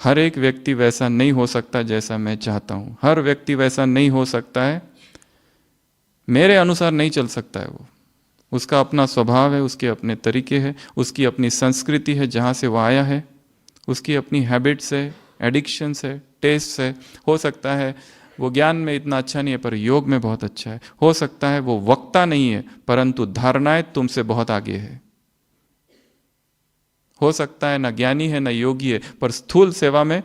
हर एक व्यक्ति वैसा नहीं हो सकता जैसा मैं चाहता हूं, हर व्यक्ति वैसा नहीं हो सकता है, मेरे अनुसार नहीं चल सकता है वो। उसका अपना स्वभाव है, उसके अपने तरीके हैं, उसकी अपनी संस्कृति है जहाँ से वो आया है, उसकी अपनी हैबिट्स है, एडिक्शंस है, टेस्ट है। हो सकता है वो ज्ञान में इतना अच्छा नहीं है पर योग में बहुत अच्छा है। हो सकता है वो वक्ता नहीं है परंतु धारणाएं तुमसे बहुत आगे है। हो सकता है ना ज्ञानी है ना योगी है पर स्थूल सेवा में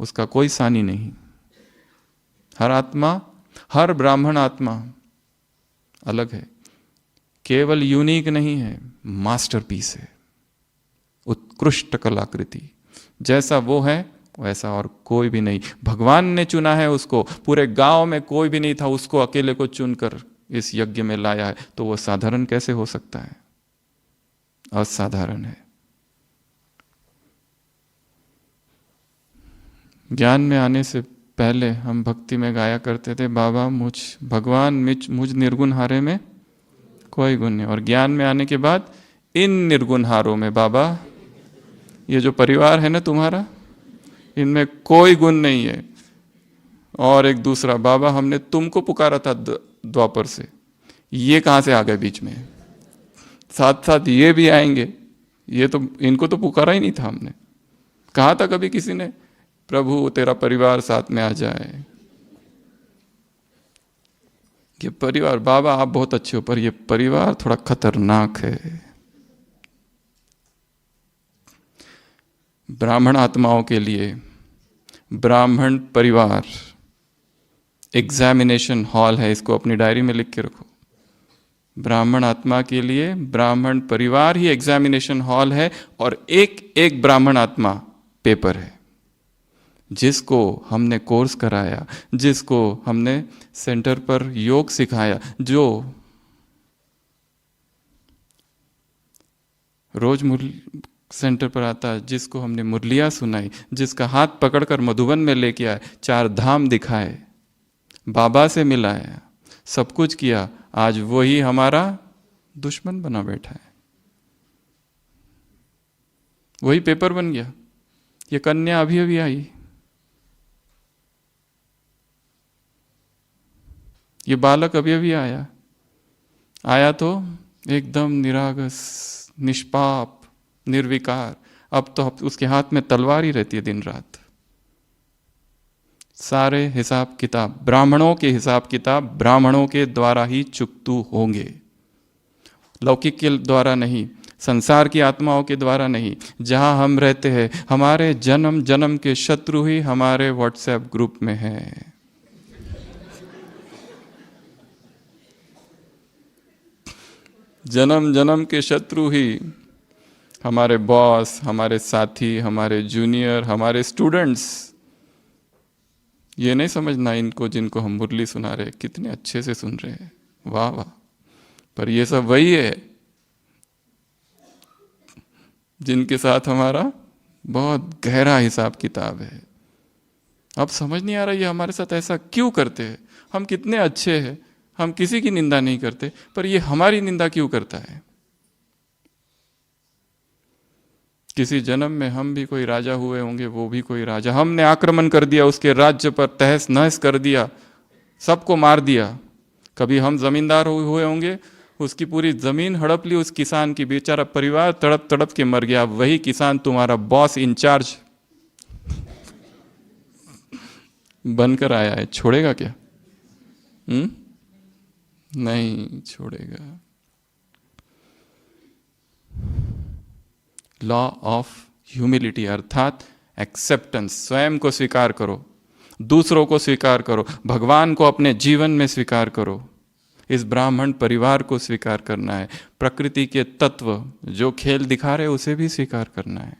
उसका कोई सानी नहीं। हर आत्मा, हर ब्राह्मण आत्मा अलग है, केवल यूनिक नहीं है, मास्टरपीस है, उत्कृष्ट कलाकृति। जैसा वो है वैसा और कोई भी नहीं। भगवान ने चुना है उसको, पूरे गांव में कोई भी नहीं था, उसको अकेले को चुनकर इस यज्ञ में लाया है, तो वो साधारण कैसे हो सकता है? असाधारण है। ज्ञान में आने से पहले हम भक्ति में गाया करते थे, बाबा भगवान मुझ निर्गुण हारे में कोई गुण नहीं। और ज्ञान में आने के बाद इन निर्गुण हारों में बाबा, ये जो परिवार है ना तुम्हारा, इनमें कोई गुण नहीं है। और एक दूसरा, बाबा हमने तुमको पुकारा था द्वापर से, ये कहां से आ गए बीच में? साथ साथ ये भी आएंगे, ये तो इनको तो पुकारा ही नहीं था हमने। कहा था कभी किसी ने प्रभु तेरा परिवार साथ में आ जाए? ये परिवार, बाबा आप बहुत अच्छे हो पर ये परिवार थोड़ा खतरनाक है। ब्राह्मण आत्माओं के लिए ब्राह्मण परिवार एग्जामिनेशन हॉल है, इसको अपनी डायरी में लिख के रखो। ब्राह्मण आत्मा के लिए ब्राह्मण परिवार ही एग्जामिनेशन हॉल है और एक एक ब्राह्मण आत्मा पेपर है। जिसको हमने कोर्स कराया, जिसको हमने सेंटर पर योग सिखाया, जो रोज सेंटर पर आता है, जिसको हमने मुरलियाँ सुनाई, जिसका हाथ पकड़कर मधुबन में लेके आए, 4 धाम दिखाए, बाबा से मिलाया, सब कुछ किया, आज वही हमारा दुश्मन बना बैठा है। वही पेपर बन गया। ये कन्या अभी अभी आई, ये बालक अभी अभी आया तो एकदम निरागस, निष्पाप, निर्विकार। अब तो उसके हाथ में तलवार ही रहती है दिन रात। सारे हिसाब किताब, ब्राह्मणों के हिसाब किताब ब्राह्मणों के द्वारा ही चुकतू होंगे, लौकिक के द्वारा नहीं, संसार की आत्माओं के द्वारा नहीं। जहां हम रहते हैं, हमारे जन्म जन्म के शत्रु ही हमारे व्हाट्सएप ग्रुप में है। जन्म जन्म के शत्रु ही हमारे बॉस, हमारे साथी, हमारे जूनियर, हमारे स्टूडेंट्स। ये नहीं समझना इनको जिनको हम मुरली सुना रहे कितने अच्छे से सुन रहे हैं, वाह वाह, पर ये सब वही है जिनके साथ हमारा बहुत गहरा हिसाब किताब है। अब समझ नहीं आ रहा ये हमारे साथ ऐसा क्यों करते हैं। हम कितने अच्छे हैं, हम किसी की निंदा नहीं करते, पर ये हमारी निंदा क्यों करता है। किसी जन्म में हम भी कोई राजा हुए होंगे, वो भी कोई राजा, हमने आक्रमण कर दिया उसके राज्य पर, तहस नहस कर दिया, सबको मार दिया। कभी हम जमींदार हुए होंगे, उसकी पूरी जमीन हड़प ली उस किसान की, बेचारा परिवार तड़प तड़प के मर गया, वही किसान तुम्हारा बॉस इंचार्ज बनकर आया है, छोड़ेगा क्या? नहीं छोड़ेगा। लॉ ऑफ ह्यूमिलिटी अर्थात एक्सेप्टेंस, स्वयं को स्वीकार करो, दूसरों को स्वीकार करो, भगवान को अपने जीवन में स्वीकार करो, इस ब्राह्मण परिवार को स्वीकार करना है, प्रकृति के तत्व जो खेल दिखा रहे उसे भी स्वीकार करना है।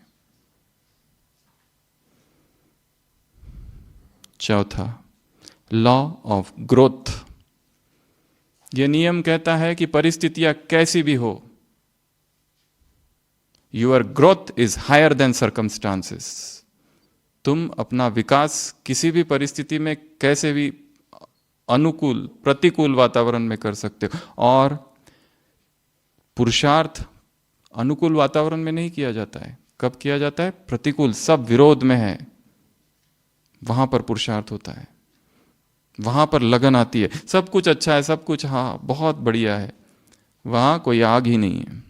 चौथा, लॉ ऑफ ग्रोथ। यह नियम कहता है कि परिस्थितियां कैसी भी हो, your growth is higher than circumstances. तुम अपना विकास किसी भी परिस्थिति में कैसे भी अनुकूल प्रतिकूल वातावरण में कर सकते हो। और पुरुषार्थ अनुकूल वातावरण में नहीं किया जाता है, कब किया जाता है? प्रतिकूल, सब विरोध में है, वहां पर पुरुषार्थ होता है, वहां पर लगन आती है। सब कुछ अच्छा है, सब कुछ हाँ बहुत बढ़िया है, वहां कोई आग ही नहीं है,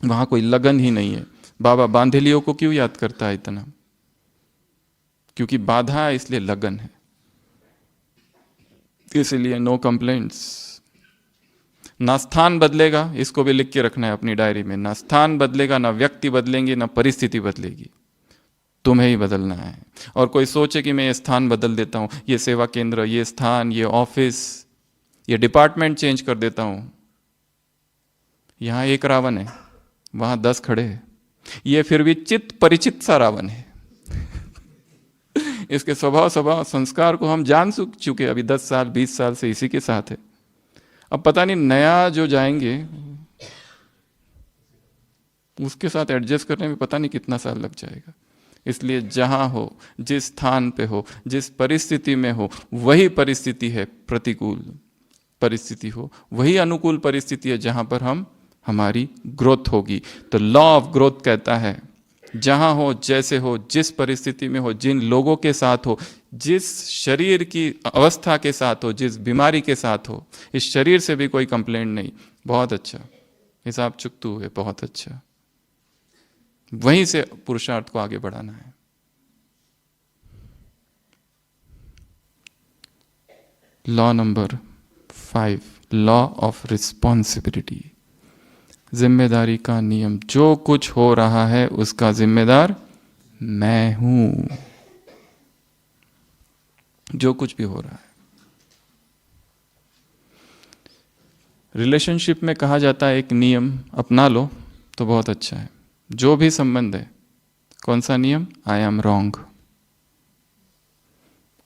वहां कोई लगन ही नहीं है। बाबा बांधेलियों को क्यों याद करता है इतना? क्योंकि बाधा है, इसलिए लगन है, इसलिए नो कंप्लेंट्स। ना स्थान बदलेगा, इसको भी लिख के रखना है अपनी डायरी में, ना स्थान बदलेगा, ना व्यक्ति बदलेंगे, ना परिस्थिति बदलेगी, तुम्हें ही बदलना है। और कोई सोचे कि मैं ये स्थान बदल देता हूं, ये सेवा केंद्र, ये स्थान, ये ऑफिस, ये डिपार्टमेंट चेंज कर देता हूं, यहां एक रावण है, वहां 10 खड़े हैं, ये फिर भी चित्त परिचित सा रावण है। इसके स्वभाव संस्कार को हम जान चुके, अभी 10 साल 20 साल से इसी के साथ है। अब पता नहीं नया जो जाएंगे उसके साथ एडजस्ट करने में पता नहीं कितना साल लग जाएगा। इसलिए जहां हो, जिस स्थान पे हो, जिस परिस्थिति में हो, वही परिस्थिति है प्रतिकूल परिस्थिति हो, वही अनुकूल परिस्थिति है जहां पर हमारी ग्रोथ होगी। तो लॉ ऑफ ग्रोथ कहता है जहां हो, जैसे हो, जिस परिस्थिति में हो, जिन लोगों के साथ हो, जिस शरीर की अवस्था के साथ हो, जिस बीमारी के साथ हो, इस शरीर से भी कोई कंप्लेंट नहीं, बहुत अच्छा, हिसाब चुकतू है, बहुत अच्छा, वहीं से पुरुषार्थ को आगे बढ़ाना है। Law number 5, law of responsibility, जिम्मेदारी का नियम। जो कुछ हो रहा है उसका जिम्मेदार मैं हूं, जो कुछ भी हो रहा है। रिलेशनशिप में कहा जाता है एक नियम अपना लो तो बहुत अच्छा है। जो भी संबंध है, कौन सा नियम? I am wrong.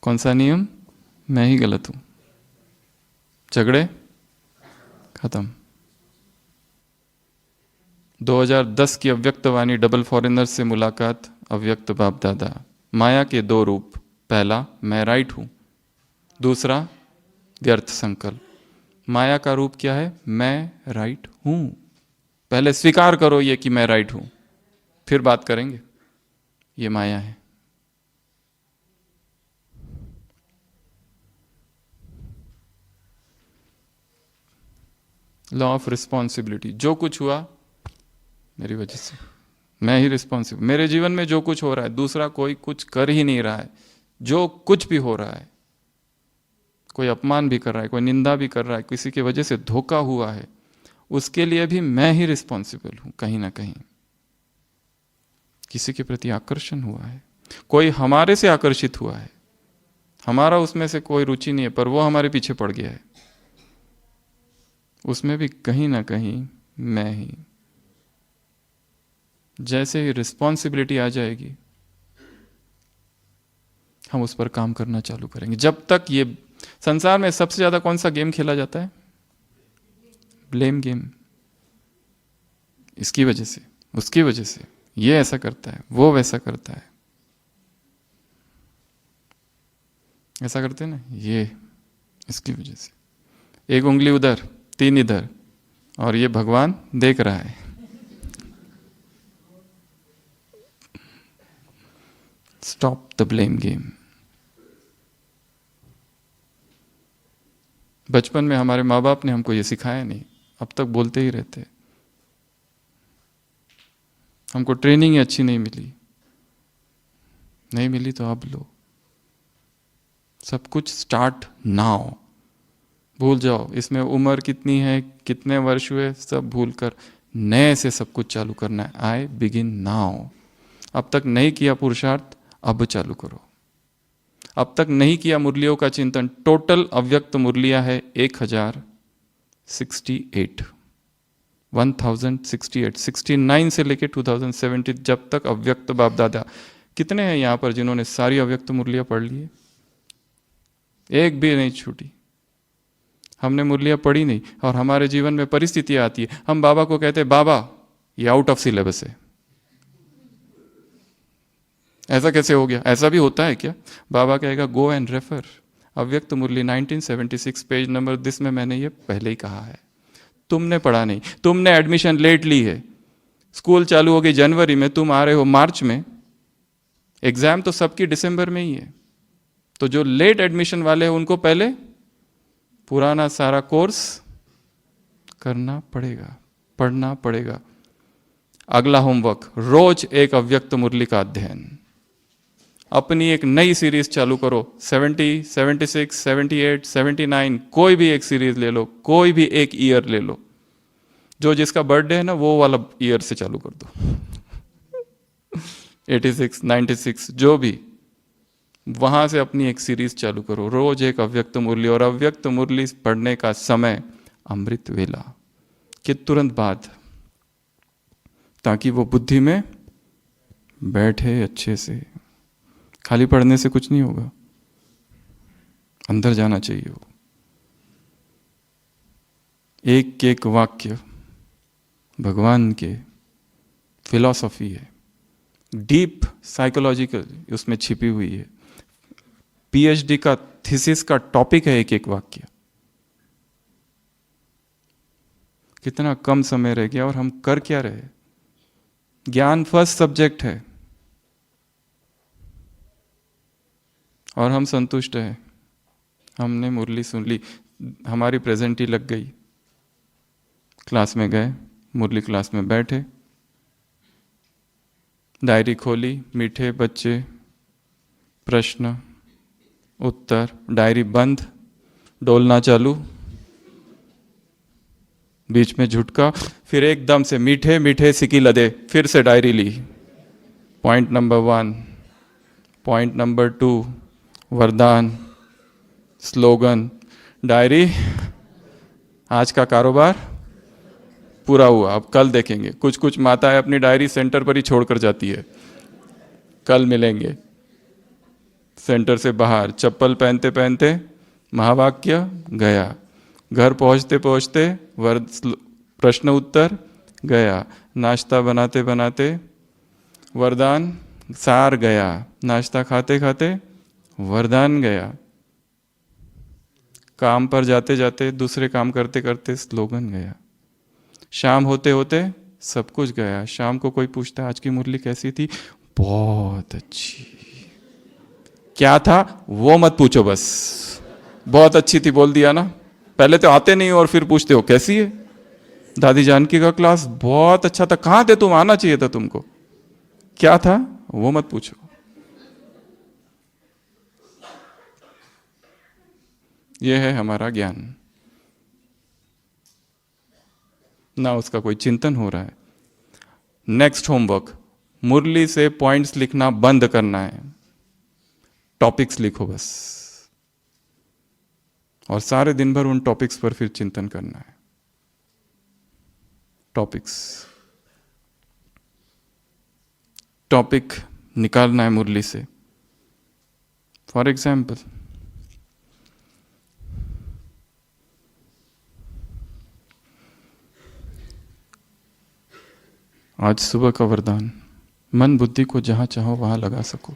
कौन सा नियम? मैं ही गलत हूं, झगड़े खत्म। 2010 की अव्यक्त वाणी, डबल फॉरेनर से मुलाकात, अव्यक्त बाप दादा। माया के 2 रूप, पहला मैं राइट हूं, दूसरा व्यर्थ संकल्प। माया का रूप क्या है? मैं राइट हूं। पहले स्वीकार करो ये कि मैं राइट हूं, फिर बात करेंगे। ये माया है। लॉ ऑफ रिस्पॉन्सिबिलिटी, जो कुछ हुआ मेरी वजह से, मैं ही रिस्पॉन्सिबल। मेरे जीवन में जो कुछ हो रहा है, दूसरा कोई कुछ कर ही नहीं रहा है। जो कुछ भी हो रहा है, कोई अपमान भी कर रहा है, कोई निंदा भी कर रहा है, किसी की वजह से धोखा हुआ है, उसके लिए भी मैं ही रिस्पॉन्सिबल हूं। कहीं ना कहीं किसी के प्रति आकर्षण हुआ है, कोई हमारे से आकर्षित हुआ है, हमारा उसमें से कोई रुचि नहीं है, पर वो हमारे पीछे पड़ गया है, उसमें भी कहीं ना कहीं मैं ही। जैसे ही रिस्पॉन्सिबिलिटी आ जाएगी, हम उस पर काम करना चालू करेंगे। जब तक ये संसार में सबसे ज्यादा कौन सा गेम खेला जाता है? Blame game. इसकी वजह से, उसकी वजह से, ये ऐसा करता है, वो वैसा करता है, ऐसा करते हैं ना, ये इसकी वजह से। एक उंगली उधर, 3 इधर, और ये भगवान देख रहा है। Stop the blame game. बचपन में हमारे माँ बाप ने हमको ये सिखाया नहीं, अब तक बोलते ही रहते। हमको ट्रेनिंग ही अच्छी नहीं मिली, नहीं मिली तो अब लो। सब कुछ स्टार्ट नाउ, भूल जाओ इसमें उम्र कितनी है, कितने वर्ष हुए, सब भूल कर नए से सब कुछ चालू करना है। I begin now. अब तक नहीं किया पुरुषार्थ, अब चालू करो। अब तक नहीं किया मुरलियों का चिंतन, टोटल अव्यक्त मुरलियां है 1068, 1068, 69 से लेके 2070 जब तक अव्यक्त बाप दादा। कितने हैं यहां पर जिन्होंने सारी अव्यक्त मुरलियां पढ़ ली है? एक भी नहीं छूटी। हमने मुरलियां पढ़ी नहीं और हमारे जीवन में परिस्थितियां आती है, हम बाबा को कहते हैं बाबा ये आउट ऑफ सिलेबस है। ऐसा कैसे हो गया? ऐसा भी होता है क्या? बाबा कहेगा गो एंड रेफर अव्यक्त मुरली 1976 पेज नंबर दिस में मैंने ये पहले ही कहा है। तुमने पढ़ा नहीं, तुमने एडमिशन लेट ली है, स्कूल चालू होगी जनवरी में, तुम आ रहे हो मार्च में, एग्जाम तो सबकी दिसंबर में ही है। तो जो लेट एडमिशन वाले हैं उनको पहले पुराना सारा कोर्स करना पड़ेगा, पढ़ना पड़ेगा। अगला होमवर्क, रोज एक अव्यक्त मुरली का अध्ययन। अपनी एक नई सीरीज चालू करो, 70, 76, 78, 79, कोई भी एक सीरीज ले लो, कोई भी एक ईयर ले लो। जो जिसका बर्थडे है ना वो वाला ईयर से चालू कर दो 86, 96 जो भी, वहां से अपनी एक सीरीज चालू करो, रोज एक अव्यक्त मुरली। और अव्यक्त मुरली पढ़ने का समय अमृत वेला के तुरंत बाद, ताकि वो बुद्धि में बैठे अच्छे से। खाली पढ़ने से कुछ नहीं होगा, अंदर जाना चाहिए वो। एक एक वाक्य भगवान के फिलॉसफी है, डीप साइकोलॉजिकल उसमें छिपी हुई है। पीएचडी का थीसिस का टॉपिक है एक एक वाक्य। कितना कम समय रह गया और हम कर क्या रहे? ज्ञान फर्स्ट सब्जेक्ट है और हम संतुष्ट हैं। हमने मुरली सुन ली, हमारी प्रेजेंटी लग गई, क्लास में गए, मुरली क्लास में बैठे, डायरी खोली, मीठे बच्चे, प्रश्न उत्तर, डायरी बंद, डोलना चालू, बीच में झुटका, फिर एकदम से मीठे मीठे सिकी लदे, फिर से डायरी ली। पॉइंट नंबर 1, पॉइंट नंबर 2, वरदान, स्लोगन, डायरी, आज का कारोबार पूरा हुआ, अब कल देखेंगे। कुछ कुछ माताएं अपनी डायरी सेंटर पर ही छोड़कर जाती है, कल मिलेंगे। सेंटर से बाहर चप्पल पहनते पहनते महावाक्य गया, घर पहुंचते पहुंचते प्रश्न उत्तर गया, नाश्ता बनाते बनाते वरदान सार गया, नाश्ता खाते खाते वरदान गया, काम पर जाते जाते दूसरे काम करते करते स्लोगन गया, शाम होते होते सब कुछ गया। शाम को कोई पूछता आज की मुरली कैसी थी? बहुत अच्छी। क्या था वो मत पूछो, बस बहुत अच्छी थी बोल दिया ना। पहले तो आते नहीं और फिर पूछते हो कैसी है? दादी जानकी का क्लास बहुत अच्छा था, कहाँ थे तुम? आना चाहिए था तुमको। क्या था वो मत पूछो। यह है हमारा ज्ञान, ना उसका कोई चिंतन हो रहा है। नेक्स्ट होमवर्क, मुरली से पॉइंट्स लिखना बंद करना है, टॉपिक्स लिखो बस, और सारे दिन भर उन टॉपिक्स पर फिर चिंतन करना है। टॉपिक निकालना है मुरली से। फॉर एग्जाम्पल, आज सुबह का वरदान, मन बुद्धि को जहां चाहो वहां लगा सको।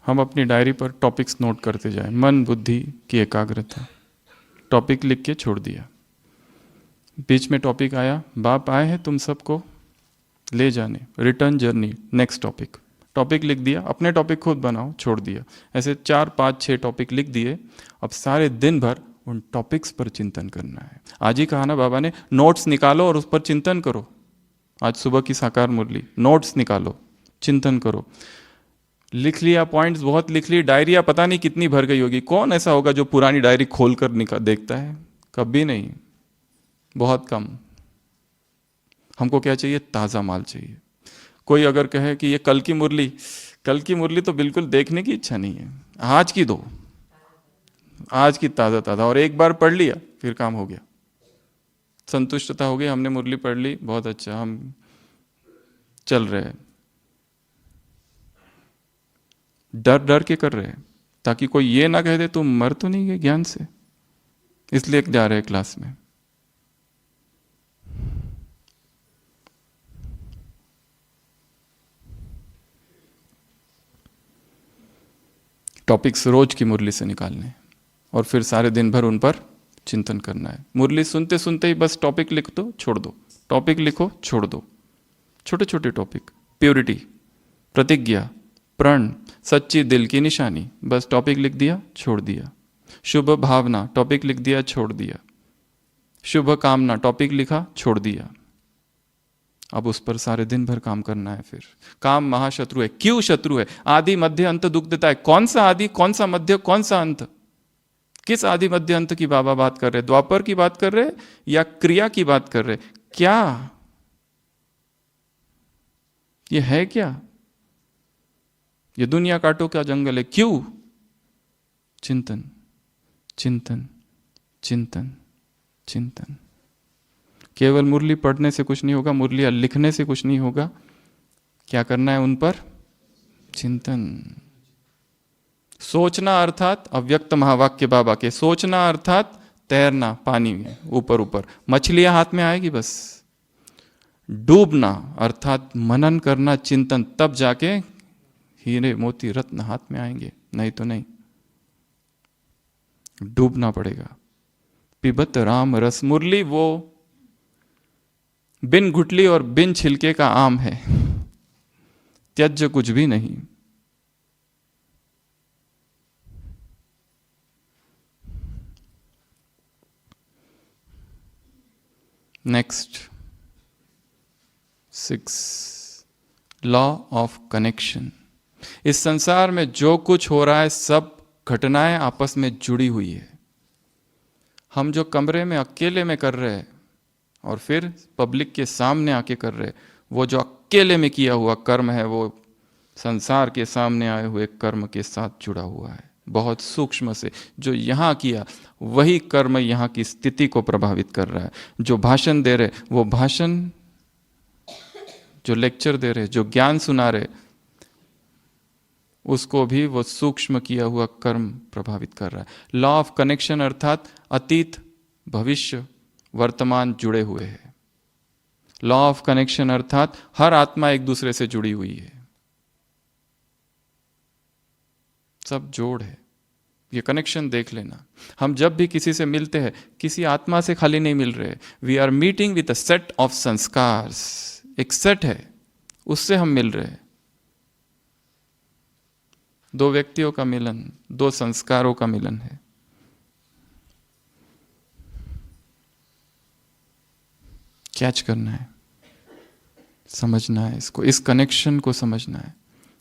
हम अपनी डायरी पर टॉपिक्स नोट करते जाएं। मन बुद्धि की एकाग्रता, टॉपिक लिख के छोड़ दिया। बीच में टॉपिक आया, बाप आए हैं तुम सबको ले जाने, return journey, next topic, topic लिख दिया, अपने टॉपिक खुद बनाओ, छोड़ दिया। ऐसे 4, 5, 6 टॉपिक लिख दिए। अब सारे दिन भर उन टॉपिक्स पर चिंतन करना है। आज ही कहा ना बाबा ने, नोट्स निकालो और उस पर चिंतन करो। आज सुबह की साकार मुरली, नोट्स निकालो, चिंतन करो। लिख लिया, पॉइंट्स बहुत लिख ली, डायरिया पता नहीं कितनी भर गई होगी। कौन ऐसा होगा जो पुरानी डायरी खोल कर देखता है? कभी नहीं, बहुत कम। हमको क्या चाहिए? ताज़ा माल चाहिए। कोई अगर कहे कि ये कल की मुरली तो बिल्कुल देखने की इच्छा नहीं है। आज की दो, आज की ताज़ा ताज़ा, और एक बार पढ़ लिया फिर काम हो गया, संतुष्टता हो गई, हमने मुरली पढ़ ली, बहुत अच्छा, हम चल रहे हैं। डर डर के कर रहे हैं ताकि कोई ये ना कह दे तुम मर तो नहीं गए ज्ञान से, इसलिए जा रहे हैं क्लास में। टॉपिक्स रोज की मुरली से निकालने और फिर सारे दिन भर उन पर चिंतन करना है। मुरली सुनते सुनते ही बस टॉपिक लिख दो, छोड़ दो, टॉपिक लिखो, छोड़ दो। छोटे छोटे टॉपिक, प्योरिटी, प्रतिज्ञा, प्रण, सच्ची दिल की निशानी, बस टॉपिक लिख दिया, छोड़ दिया। शुभ भावना, टॉपिक लिख दिया, छोड़ दिया। शुभ कामना, टॉपिक लिखा, छोड़ दिया। अब उस पर सारे दिन भर काम करना है। फिर काम महाशत्रु है। क्यों शत्रु है? आदि मध्य अंत दुख देता है। कौन सा आदि, कौन सा मध्य, कौन सा अंत? किस आदि मध्य अंत की बाबा बात कर रहे? द्वापर की बात कर रहे या क्रिया की बात कर रहे? क्या ये है? क्या ये दुनिया कांटों का जंगल है? क्यों? चिंतन, चिंतन, चिंतन, चिंतन। केवल मुरली पढ़ने से कुछ नहीं होगा, मुरलियां लिखने से कुछ नहीं होगा। क्या करना है? उन पर चिंतन। सोचना अर्थात अव्यक्त महावाक्य बाबा के, सोचना अर्थात तैरना पानी में ऊपर ऊपर, मछलियां हाथ में आएगी बस। डूबना अर्थात मनन करना, चिंतन, तब जाके हीरे मोती रत्न हाथ में आएंगे, नहीं तो नहीं। डूबना पड़ेगा। पिबत राम रस, मुरली वो बिन गुठली और बिन छिलके का आम है, त्यज्य कुछ भी नहीं। Next 6 law of connection. इस संसार में जो कुछ हो रहा है सब घटनाएं आपस में जुड़ी हुई है। हम जो कमरे में अकेले में कर रहे हैं और फिर पब्लिक के सामने आके कर रहे, वो जो अकेले में किया हुआ कर्म है वो संसार के सामने आए हुए कर्म के साथ जुड़ा हुआ है। बहुत सूक्ष्म से जो यहाँ किया वही कर्म यहाँ की स्थिति को प्रभावित कर रहा है। जो भाषण दे रहे वो भाषण, जो लेक्चर दे रहे, जो ज्ञान सुना रहे, उसको भी वो सूक्ष्म किया हुआ कर्म प्रभावित कर रहा है। लॉ ऑफ कनेक्शन अर्थात अतीत, भविष्य, वर्तमान जुड़े हुए हैं। लॉ ऑफ कनेक्शन अर्थात हर आत्मा एक दूसरे से जुड़ी हुई है, सब जोड़ है। ये कनेक्शन देख लेना। हम जब भी किसी से मिलते हैं किसी आत्मा से खाली नहीं मिल रहे। We are meeting with a set of संस्कार्स। एक सेट है, उससे हम मिल रहे हैं। 2 व्यक्तियों का मिलन, 2 संस्कारों का मिलन है। कैच करना है, समझना है इसको, इस कनेक्शन को समझना है।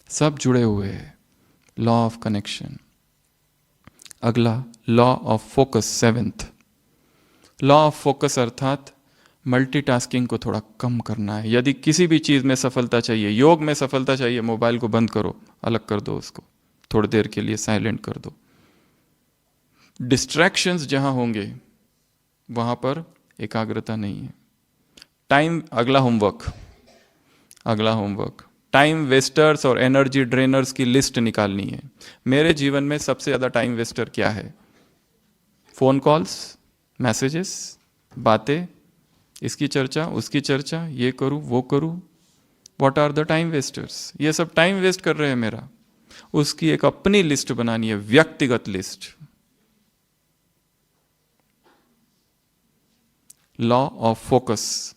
सब जुड़े हुए हैं। Law of connection. अगला law of focus, 7th law of focus अर्थात मल्टीटास्किंग को थोड़ा कम करना है। यदि किसी भी चीज में सफलता चाहिए, योग में सफलता चाहिए, मोबाइल को बंद करो, अलग कर दो उसको, थोड़ी देर के लिए साइलेंट कर दो। डिस्ट्रैक्शंस जहां होंगे वहां पर एकाग्रता नहीं है। टाइम, अगला होमवर्क, टाइम वेस्टर्स और एनर्जी ड्रेनर्स की लिस्ट निकालनी है। मेरे जीवन में सबसे ज्यादा टाइम वेस्टर क्या है? फोन कॉल्स, मैसेजेस, बातें, इसकी चर्चा, उसकी चर्चा, ये करूं, वो करूं। What are the time wasters? ये सब टाइम वेस्ट कर रहे हैं मेरा। उसकी एक अपनी लिस्ट बनानी है, व्यक्तिगत लिस्ट। लॉ ऑफ फोकस,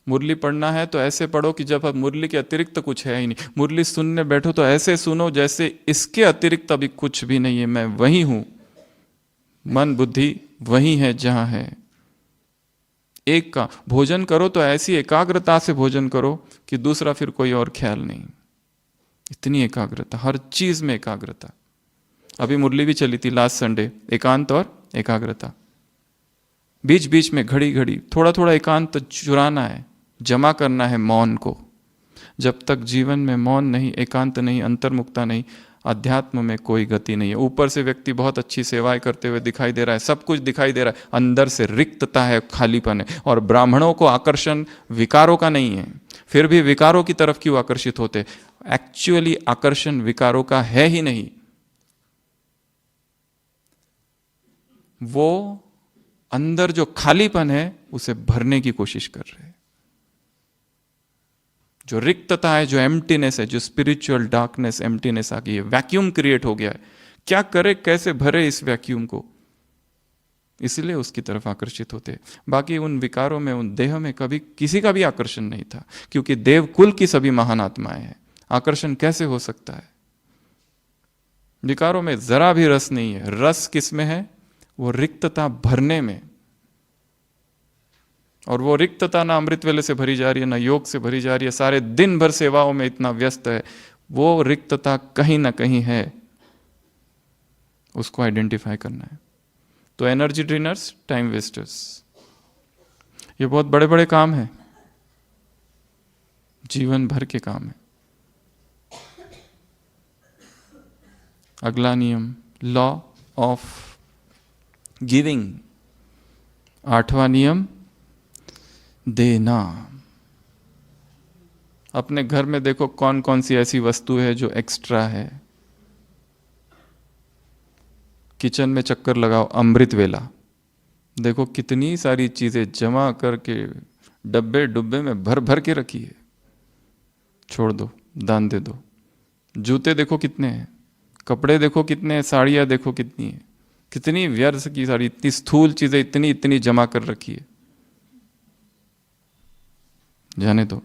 मुरली पढ़ना है तो ऐसे पढ़ो कि जब अब मुरली के अतिरिक्त कुछ है ही नहीं। मुरली सुनने बैठो तो ऐसे सुनो जैसे इसके अतिरिक्त अभी कुछ भी नहीं है, मैं वही हूं, मन बुद्धि वही है जहां है। एक का भोजन करो तो ऐसी एकाग्रता से भोजन करो कि दूसरा फिर कोई और ख्याल नहीं। इतनी एकाग्रता, हर चीज में एकाग्रता। अभी मुरली भी चली थी लास्ट संडे, एकांत और एकाग्रता। बीच बीच में घड़ी घड़ी थोड़ा थोड़ा एकांत चुराना है, जमा करना है मौन को। जब तक जीवन में मौन नहीं, एकांत नहीं, अंतर्मुक्ता नहीं, अध्यात्म में कोई गति नहीं है। ऊपर से व्यक्ति बहुत अच्छी सेवाएं करते हुए दिखाई दे रहा है, सब कुछ दिखाई दे रहा है, अंदर से रिक्तता है, खालीपन है। और ब्राह्मणों को आकर्षण विकारों का नहीं है, फिर भी विकारों की तरफ क्यों आकर्षित होते? एक्चुअली आकर्षण विकारों का है ही नहीं, वो अंदर जो खालीपन है उसे भरने की कोशिश कर रहे हैं। जो रिक्तता है, जो एम्प्टीनेस है, जो स्पिरिचुअल डार्कनेस, एम्प्टीनेस आ गई है, वैक्यूम क्रिएट हो गया है। क्या करे, कैसे भरे इस वैक्यूम को? इसलिए उसकी तरफ आकर्षित होते। बाकी उन विकारों में, उन देह में कभी किसी का भी आकर्षण नहीं था, क्योंकि देवकुल की सभी महान आत्माएं हैं। आकर्षण कैसे हो सकता है? विकारों में जरा भी रस नहीं है। रस किसमें है? वो रिक्तता भरने में। और वो रिक्तता ना अमृत वेले से भरी जा रही है, ना योग से भरी जा रही है, सारे दिन भर सेवाओं में इतना व्यस्त है। वो रिक्तता कहीं ना कहीं है, उसको आइडेंटिफाई करना है। तो एनर्जी ड्रेनर्स, टाइम वेस्टर्स, ये बहुत बड़े बड़े काम है, जीवन भर के काम है। अगला नियम, लॉ ऑफ गिविंग। 8वां नियम, देना। अपने घर में देखो कौन कौन सी ऐसी वस्तु है जो एक्स्ट्रा है। किचन में चक्कर लगाओ, अमृत वेला, देखो कितनी सारी चीजें जमा करके डब्बे डुब्बे में भर भर के रखी है। छोड़ दो, दान दे दो। जूते देखो कितने हैं, कपड़े देखो कितने हैं, साड़ियां देखो कितनी है, कितनी व्यर्थ की साड़ी, इतनी स्थूल चीजें इतनी इतनी जमा कर रखी है। जाने दो,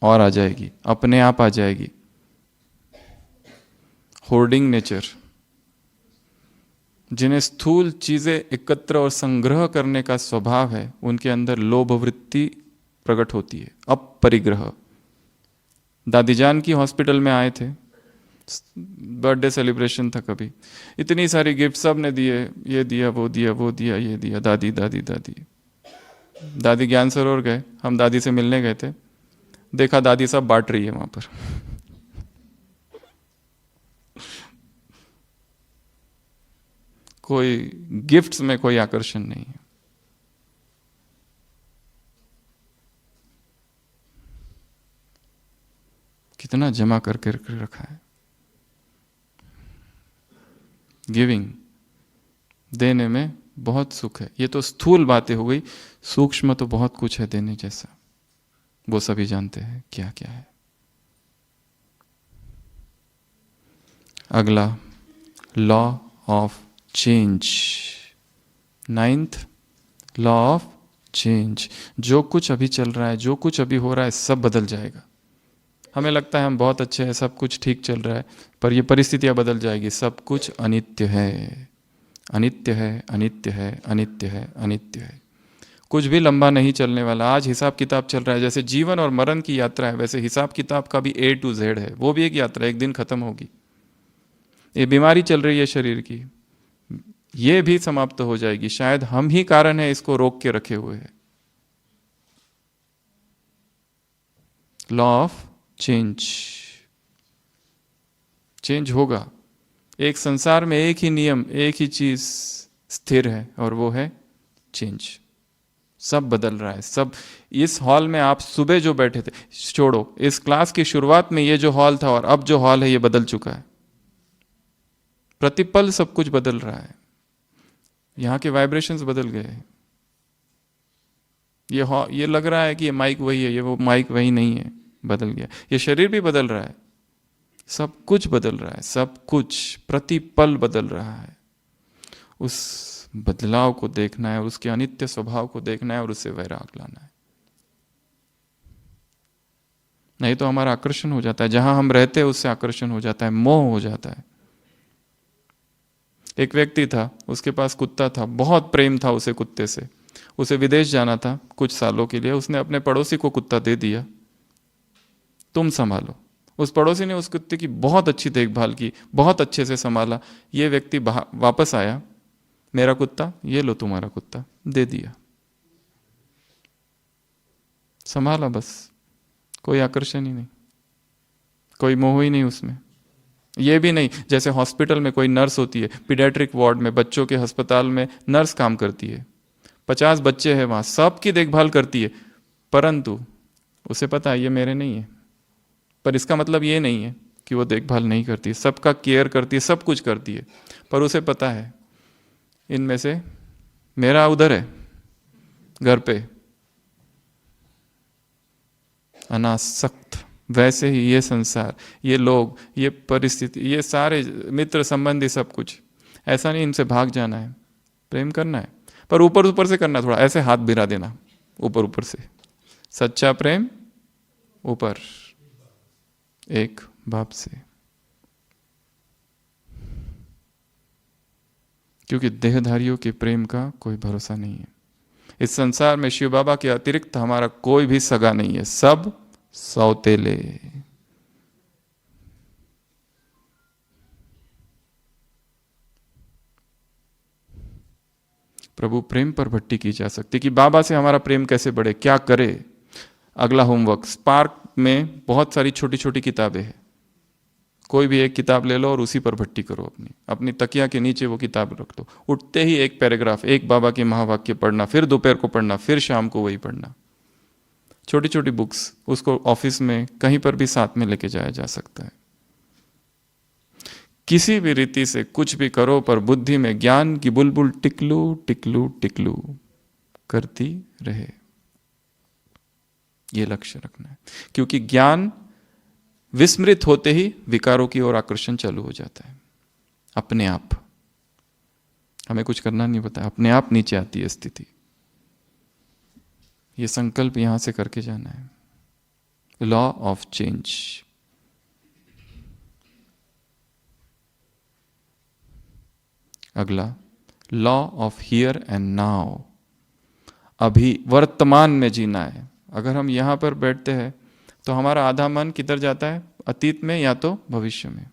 और आ जाएगी, अपने आप आ जाएगी। होर्डिंग नेचर, जिन्हें स्थूल चीजें एकत्र और संग्रह करने का स्वभाव है, उनके अंदर लोभ वृत्ति प्रकट होती है, अपरिग्रह। दादी जान की हॉस्पिटल में आए थे, बर्थडे सेलिब्रेशन था, कभी इतनी सारी गिफ्ट सब ने दिए, ये दिया, वो दिया, वो दिया, ये दिया, दादी दादी दादी। दादी ज्ञान सरोवर गए, हम दादी से मिलने गए थे, देखा दादी सब बांट रही है वहां पर। कोई गिफ्ट्स में कोई आकर्षण नहीं है। कितना जमा करके रखा है। गिविंग, देने में बहुत सुख है। ये तो स्थूल बातें हो गई, सूक्ष्म तो बहुत कुछ है देने जैसा, वो सभी जानते हैं क्या क्या है। अगला, law of change. 9th, law of change. जो कुछ अभी चल रहा है, जो कुछ अभी हो रहा है, सब बदल जाएगा। हमें लगता है हम बहुत अच्छे हैं, सब कुछ ठीक चल रहा है, पर ये परिस्थितियां बदल जाएगी। सब कुछ अनित्य है, अनित्य है, अनित्य है, अनित्य है, अनित्य है। कुछ भी लंबा नहीं चलने वाला। आज हिसाब किताब चल रहा है, जैसे जीवन और मरण की यात्रा है, वैसे हिसाब किताब का भी A to Z है। वो भी एक यात्रा, एक दिन खत्म होगी। ये बीमारी चल रही है शरीर की, ये भी समाप्त हो जाएगी। शायद हम ही कारण है इसको रोक के रखे हुए हैं। लॉ ऑफ चेंज, चेंज होगा। एक संसार में एक ही नियम, एक ही चीज स्थिर है, और वो है चेंज। सब बदल रहा है, सब। इस हॉल में आप सुबह जो बैठे थे, छोड़ो, इस क्लास की शुरुआत में ये जो हॉल था और अब जो हॉल है, ये बदल चुका है। प्रतिपल सब कुछ बदल रहा है। यहां के वाइब्रेशंस बदल गए। ये लग रहा है कि ये माइक वही है, ये वो माइक वही नहीं है, बदल गया। ये शरीर भी बदल रहा है, सब कुछ बदल रहा है, सब कुछ प्रतिपल बदल रहा है। उस बदलाव को देखना है, उसके अनित्य स्वभाव को देखना है और उससे वैराग लाना है। नहीं तो हमारा आकर्षण हो जाता है, जहां हम रहते हैं उससे आकर्षण हो जाता है, मोह हो जाता है। एक व्यक्ति था, उसके पास कुत्ता था, बहुत प्रेम था उसे कुत्ते से। उसे विदेश जाना था कुछ सालों के लिए, उसने अपने पड़ोसी को कुत्ता दे दिया, तुम संभालो। उस पड़ोसी ने उस कुत्ते की बहुत अच्छी देखभाल की, बहुत अच्छे से संभाला। ये व्यक्ति वापस आया, मेरा कुत्ता, ये लो तुम्हारा कुत्ता, दे दिया, संभाला बस, कोई आकर्षण ही नहीं, कोई मोह ही नहीं उसमें। ये भी नहीं जैसे हॉस्पिटल में कोई नर्स होती है, पीडियाट्रिक वार्ड में, बच्चों के अस्पताल में नर्स काम करती है, 50 बच्चे हैं वहां, सबकी देखभाल करती है, परंतु उसे पता है ये मेरे नहीं है। पर इसका मतलब ये नहीं है कि वो देखभाल नहीं करती, सबका केयर करती है, सब कुछ करती है, पर उसे पता है इनमें से मेरा उधर है घर पे अनासक्त। वैसे ही ये संसार, ये लोग, ये परिस्थिति, ये सारे मित्र संबंधी, सब कुछ ऐसा नहीं इनसे भाग जाना है, प्रेम करना है, पर ऊपर ऊपर से करना, थोड़ा ऐसे हाथ भिरा देना ऊपर ऊपर से। सच्चा प्रेम ऊपर, एक बाप से, क्योंकि देहधारियों के प्रेम का कोई भरोसा नहीं है। इस संसार में शिव बाबा के अतिरिक्त हमारा कोई भी सगा नहीं है, सब सौतेले। प्रभु प्रेम पर भट्टी की जा सकती कि बाबा से हमारा प्रेम कैसे बढ़े, क्या करे। अगला होमवर्क, स्पार्क में बहुत सारी छोटी छोटी किताबें हैं, कोई भी एक किताब ले लो और उसी पर भट्टी करो, अपनी तकिया के नीचे वो किताब रख दो, उठते ही एक पैराग्राफ, एक बाबा के महावाक्य पढ़ना, फिर दोपहर को पढ़ना, फिर शाम को वही पढ़ना। छोटी छोटी बुक्स, उसको ऑफिस में कहीं पर भी साथ में लेके जाया जा सकता है। किसी भी रीति से कुछ भी करो, पर बुद्धि में ज्ञान की बुलबुल टिकलू टिकलू टिकलू करती रहे, ये लक्ष्य रखना है। क्योंकि ज्ञान विस्मृत होते ही विकारों की ओर आकर्षण चालू हो जाता है, अपने आप, हमें कुछ करना नहीं पता, अपने आप नीचे आती है स्थिति। ये संकल्प यहां से करके जाना है, लॉ ऑफ चेंज। अगला, law of here and now, अभी वर्तमान में जीना है। अगर हम यहां पर बैठते हैं तो हमारा आधा मन किधर जाता है, अतीत में या तो भविष्य में,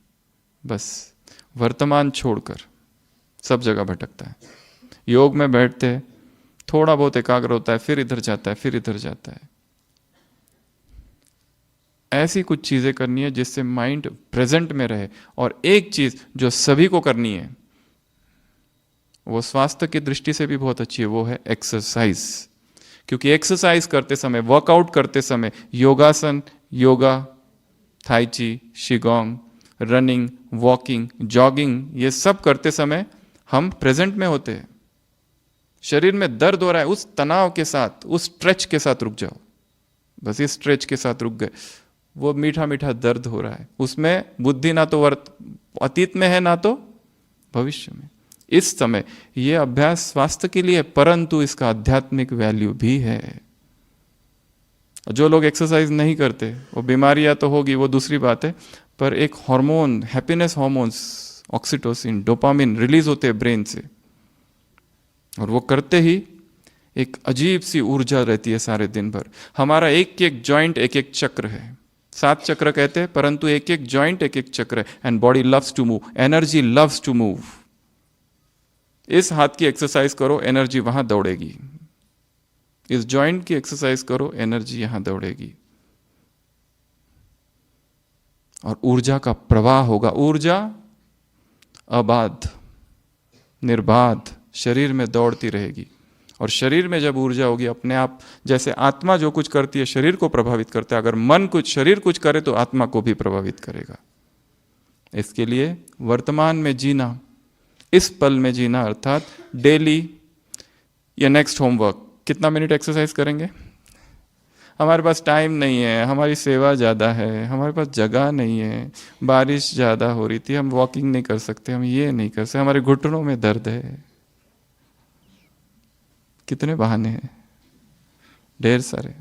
बस वर्तमान छोड़कर सब जगह भटकता है। योग में बैठते हैं, थोड़ा बहुत एकाग्र होता है, फिर इधर जाता है, फिर इधर जाता है। ऐसी कुछ चीजें करनी है जिससे माइंड प्रेजेंट में रहे। और एक चीज जो सभी को करनी है, वो स्वास्थ्य की दृष्टि से भी बहुत अच्छी है, वो है एक्सरसाइज। क्योंकि एक्सरसाइज करते समय, वर्कआउट करते समय, योगासन, योगा, थाई ची, शिगोंग, रनिंग, वॉकिंग, जॉगिंग, ये सब करते समय हम प्रेजेंट में होते हैं। शरीर में दर्द हो रहा है, उस तनाव के साथ, उस स्ट्रेच के साथ रुक जाओ, बस इस स्ट्रेच के साथ रुक गए, वो मीठा मीठा दर्द हो रहा है, उसमें बुद्धि ना तो अतीत में है ना तो भविष्य में। इस समय ये अभ्यास स्वास्थ्य के लिए, परंतु इसका आध्यात्मिक वैल्यू भी है। जो लोग एक्सरसाइज नहीं करते, वो बीमारियां तो होगी, वो दूसरी बात है, पर एक hormone, happiness hormones, oxytocin, dopamine release होते हैं ब्रेन से, और वो करते ही एक अजीब सी ऊर्जा रहती है सारे दिन भर। हमारा एक एक जॉइंट एक एक चक्र है, 7 चक्र कहते हैं, परंतु एक एक जॉइंट एक एक चक्र है। And body loves to move, energy loves to move. इस हाथ की एक्सरसाइज करो, एनर्जी वहां दौड़ेगी। इस जॉइंट की एक्सरसाइज करो, एनर्जी यहां दौड़ेगी, और ऊर्जा का प्रवाह होगा। ऊर्जा अबाध, निर्बाध शरीर में दौड़ती रहेगी। और शरीर में जब ऊर्जा होगी, अपने आप, जैसे आत्मा जो कुछ करती है शरीर को प्रभावित करता है, अगर मन कुछ, शरीर कुछ करे तो आत्मा को भी प्रभावित करेगा। इसके लिए वर्तमान में जीना, इस पल में जीना, अर्थात डेली या नेक्स्ट होमवर्क, कितना मिनट एक्सरसाइज करेंगे? हमारे पास टाइम नहीं है, हमारी सेवा ज़्यादा है, हमारे पास जगह नहीं है, बारिश ज़्यादा हो रही थी, हम वॉकिंग नहीं कर सकते, हम ये नहीं कर सकते, हमारे घुटनों में दर्द है। कितने बहाने हैं, ढेर सारे।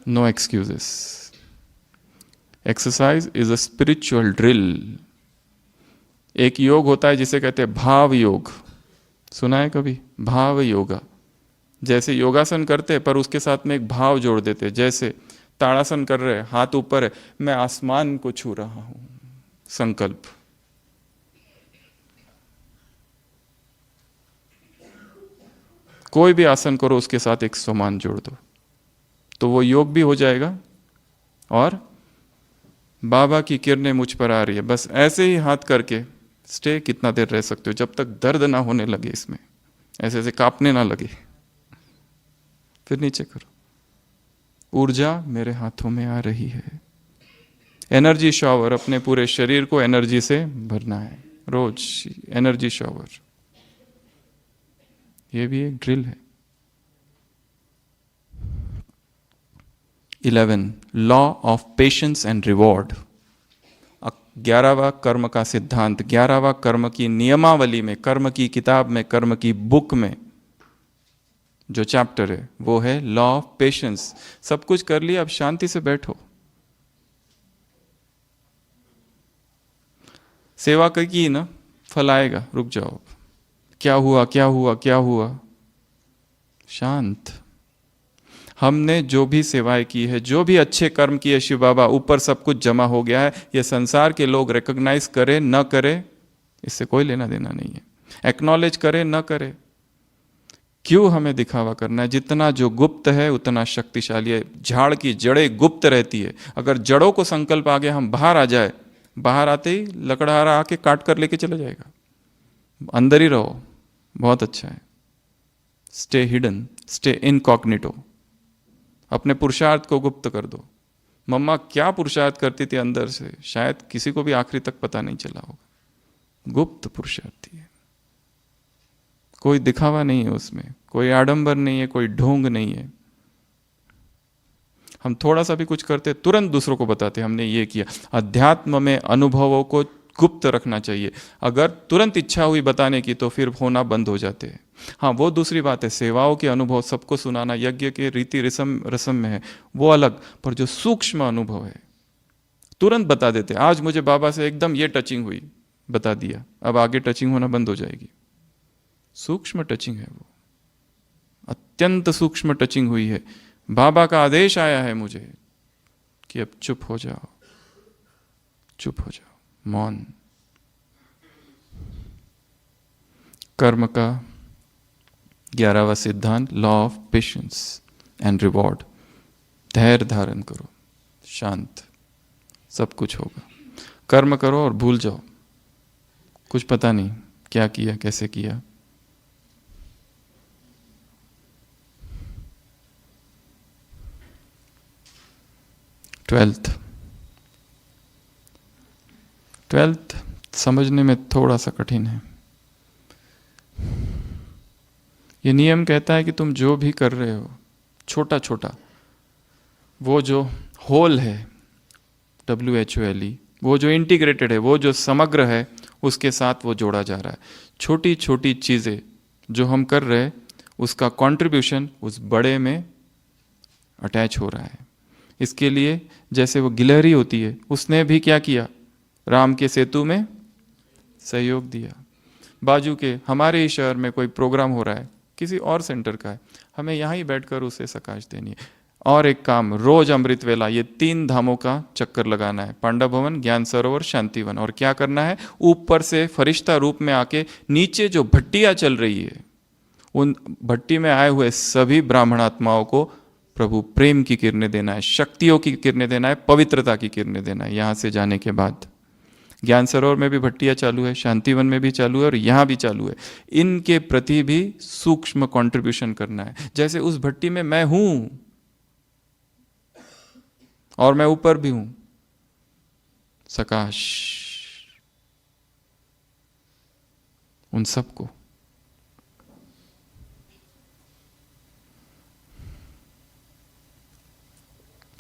No excuses. Exercise is a spiritual drill. एक योग होता है जिसे कहते हैं भाव योग, सुना है कभी? भाव योगा। जैसे योगासन करते हैं पर उसके साथ में एक भाव जोड़ देते हैं। जैसे ताड़ासन कर रहे हैं, हाथ ऊपर है, मैं आसमान को छू रहा हूं, संकल्प। कोई भी आसन करो उसके साथ एक स्वमान जोड़ दो तो वो योग भी हो जाएगा। और बाबा की किरणें मुझ पर आ रही है, बस ऐसे ही हाथ करके स्टे कितना देर रह सकते हो, जब तक दर्द ना होने लगे, इसमें ऐसे ऐसे कांपने ना लगे, फिर नीचे करो। ऊर्जा मेरे हाथों में आ रही है। एनर्जी शॉवर, अपने पूरे शरीर को एनर्जी से भरना है रोज। एनर्जी शॉवर, ये भी एक ड्रिल है। 11 law of patience and reward. 11वां कर्म का सिद्धांत, 11वां कर्म की नियमावली में, कर्म की किताब में, कर्म की बुक में जो चैप्टर है वो है लॉ ऑफ पेशेंस। सब कुछ कर लिया, अब शांति से बैठो। सेवा की ना, फल आएगा, रुक जाओ। क्या हुआ क्या हुआ क्या हुआ? शांत। हमने जो भी सेवाएं की है, जो भी अच्छे कर्म किए शिव बाबा, ऊपर सब कुछ जमा हो गया है। ये संसार के लोग रिकॉग्नाइज करे न करे, इससे कोई लेना देना नहीं है। एक्नॉलेज करे न करे, क्यों हमें दिखावा करना है? जितना जो गुप्त है उतना शक्तिशाली है। झाड़ की जड़ें गुप्त रहती है। अगर जड़ों को संकल्प आ गया, हम बाहर आ जाए, बाहर आते ही लकड़हारा आके काट कर लेके चला जाएगा। अंदर ही रहो, बहुत अच्छा है। Stay hidden, stay incognito. अपने पुरुषार्थ को गुप्त कर दो। मम्मा क्या पुरुषार्थ करती थी अंदर से, शायद किसी को भी आखिरी तक पता नहीं चला होगा। गुप्त पुरुषार्थी है, कोई दिखावा नहीं है उसमें, कोई आडंबर नहीं है, कोई ढोंग नहीं है। हम थोड़ा सा भी कुछ करते तुरंत दूसरों को बताते हमने ये किया। अध्यात्म में अनुभवों को गुप्त रखना चाहिए। अगर तुरंत इच्छा हुई बताने की तो फिर होना बंद हो जाते हैं। हाँ, वो दूसरी बात है, सेवाओं के अनुभव सबको सुनाना यज्ञ के रीति रसम में है, वो अलग। पर जो सूक्ष्म अनुभव है तुरंत बता देते। आज मुझे बाबा से एकदम ये टचिंग हुई, बता दिया, अब आगे टचिंग होना बंद हो जाएगी। सूक्ष्म टचिंग है वो, अत्यंत सूक्ष्म टचिंग हुई है। बाबा का आदेश आया है मुझे कि अब चुप हो जाओ, चुप हो जाओ, मौन। कर्म का 11वां सिद्धांत, law of patience and reward. धैर्य धारण करो, शांत, सब कुछ होगा। कर्म करो और भूल जाओ, कुछ पता नहीं क्या किया, कैसे किया। ट्वेल्थ समझने में थोड़ा सा कठिन है। ये नियम कहता है कि तुम जो भी कर रहे हो छोटा छोटा, वो जो होल है, WHOLE, वो जो इंटीग्रेटेड है, वो जो समग्र है, उसके साथ वो जोड़ा जा रहा है। छोटी छोटी चीज़ें जो हम कर रहे हैं उसका कंट्रीब्यूशन उस बड़े में अटैच हो रहा है। इसके लिए जैसे वो गिलहरी होती है, उसने भी क्या किया, राम के सेतु में सहयोग दिया। बाजू के हमारे ही शहर में कोई प्रोग्राम हो रहा है, किसी और सेंटर का है, हमें यहाँ ही बैठकर उसे सकाश देनी है। और एक काम, रोज अमृत वेला ये 3 धामों का चक्कर लगाना है, पांडव भवन, ज्ञान सरोवर, शांतिवन। और क्या करना है, ऊपर से फरिश्ता रूप में आके नीचे जो भट्टियां चल रही है, उन भट्टी में आए हुए सभी ब्राह्मणात्माओं को प्रभु प्रेम की किरणें देना है, शक्तियों की किरणें देना है, पवित्रता की किरणें देना है। यहाँ से जाने के बाद ज्ञान सरोवर में भी भट्टियां चालू है, शांतिवन में भी चालू है और यहाँ भी चालू है। इनके प्रति भी सूक्ष्म कंट्रीब्यूशन करना है। जैसे उस भट्टी में मैं हूं और मैं ऊपर भी हूं, सकाश उन सबको।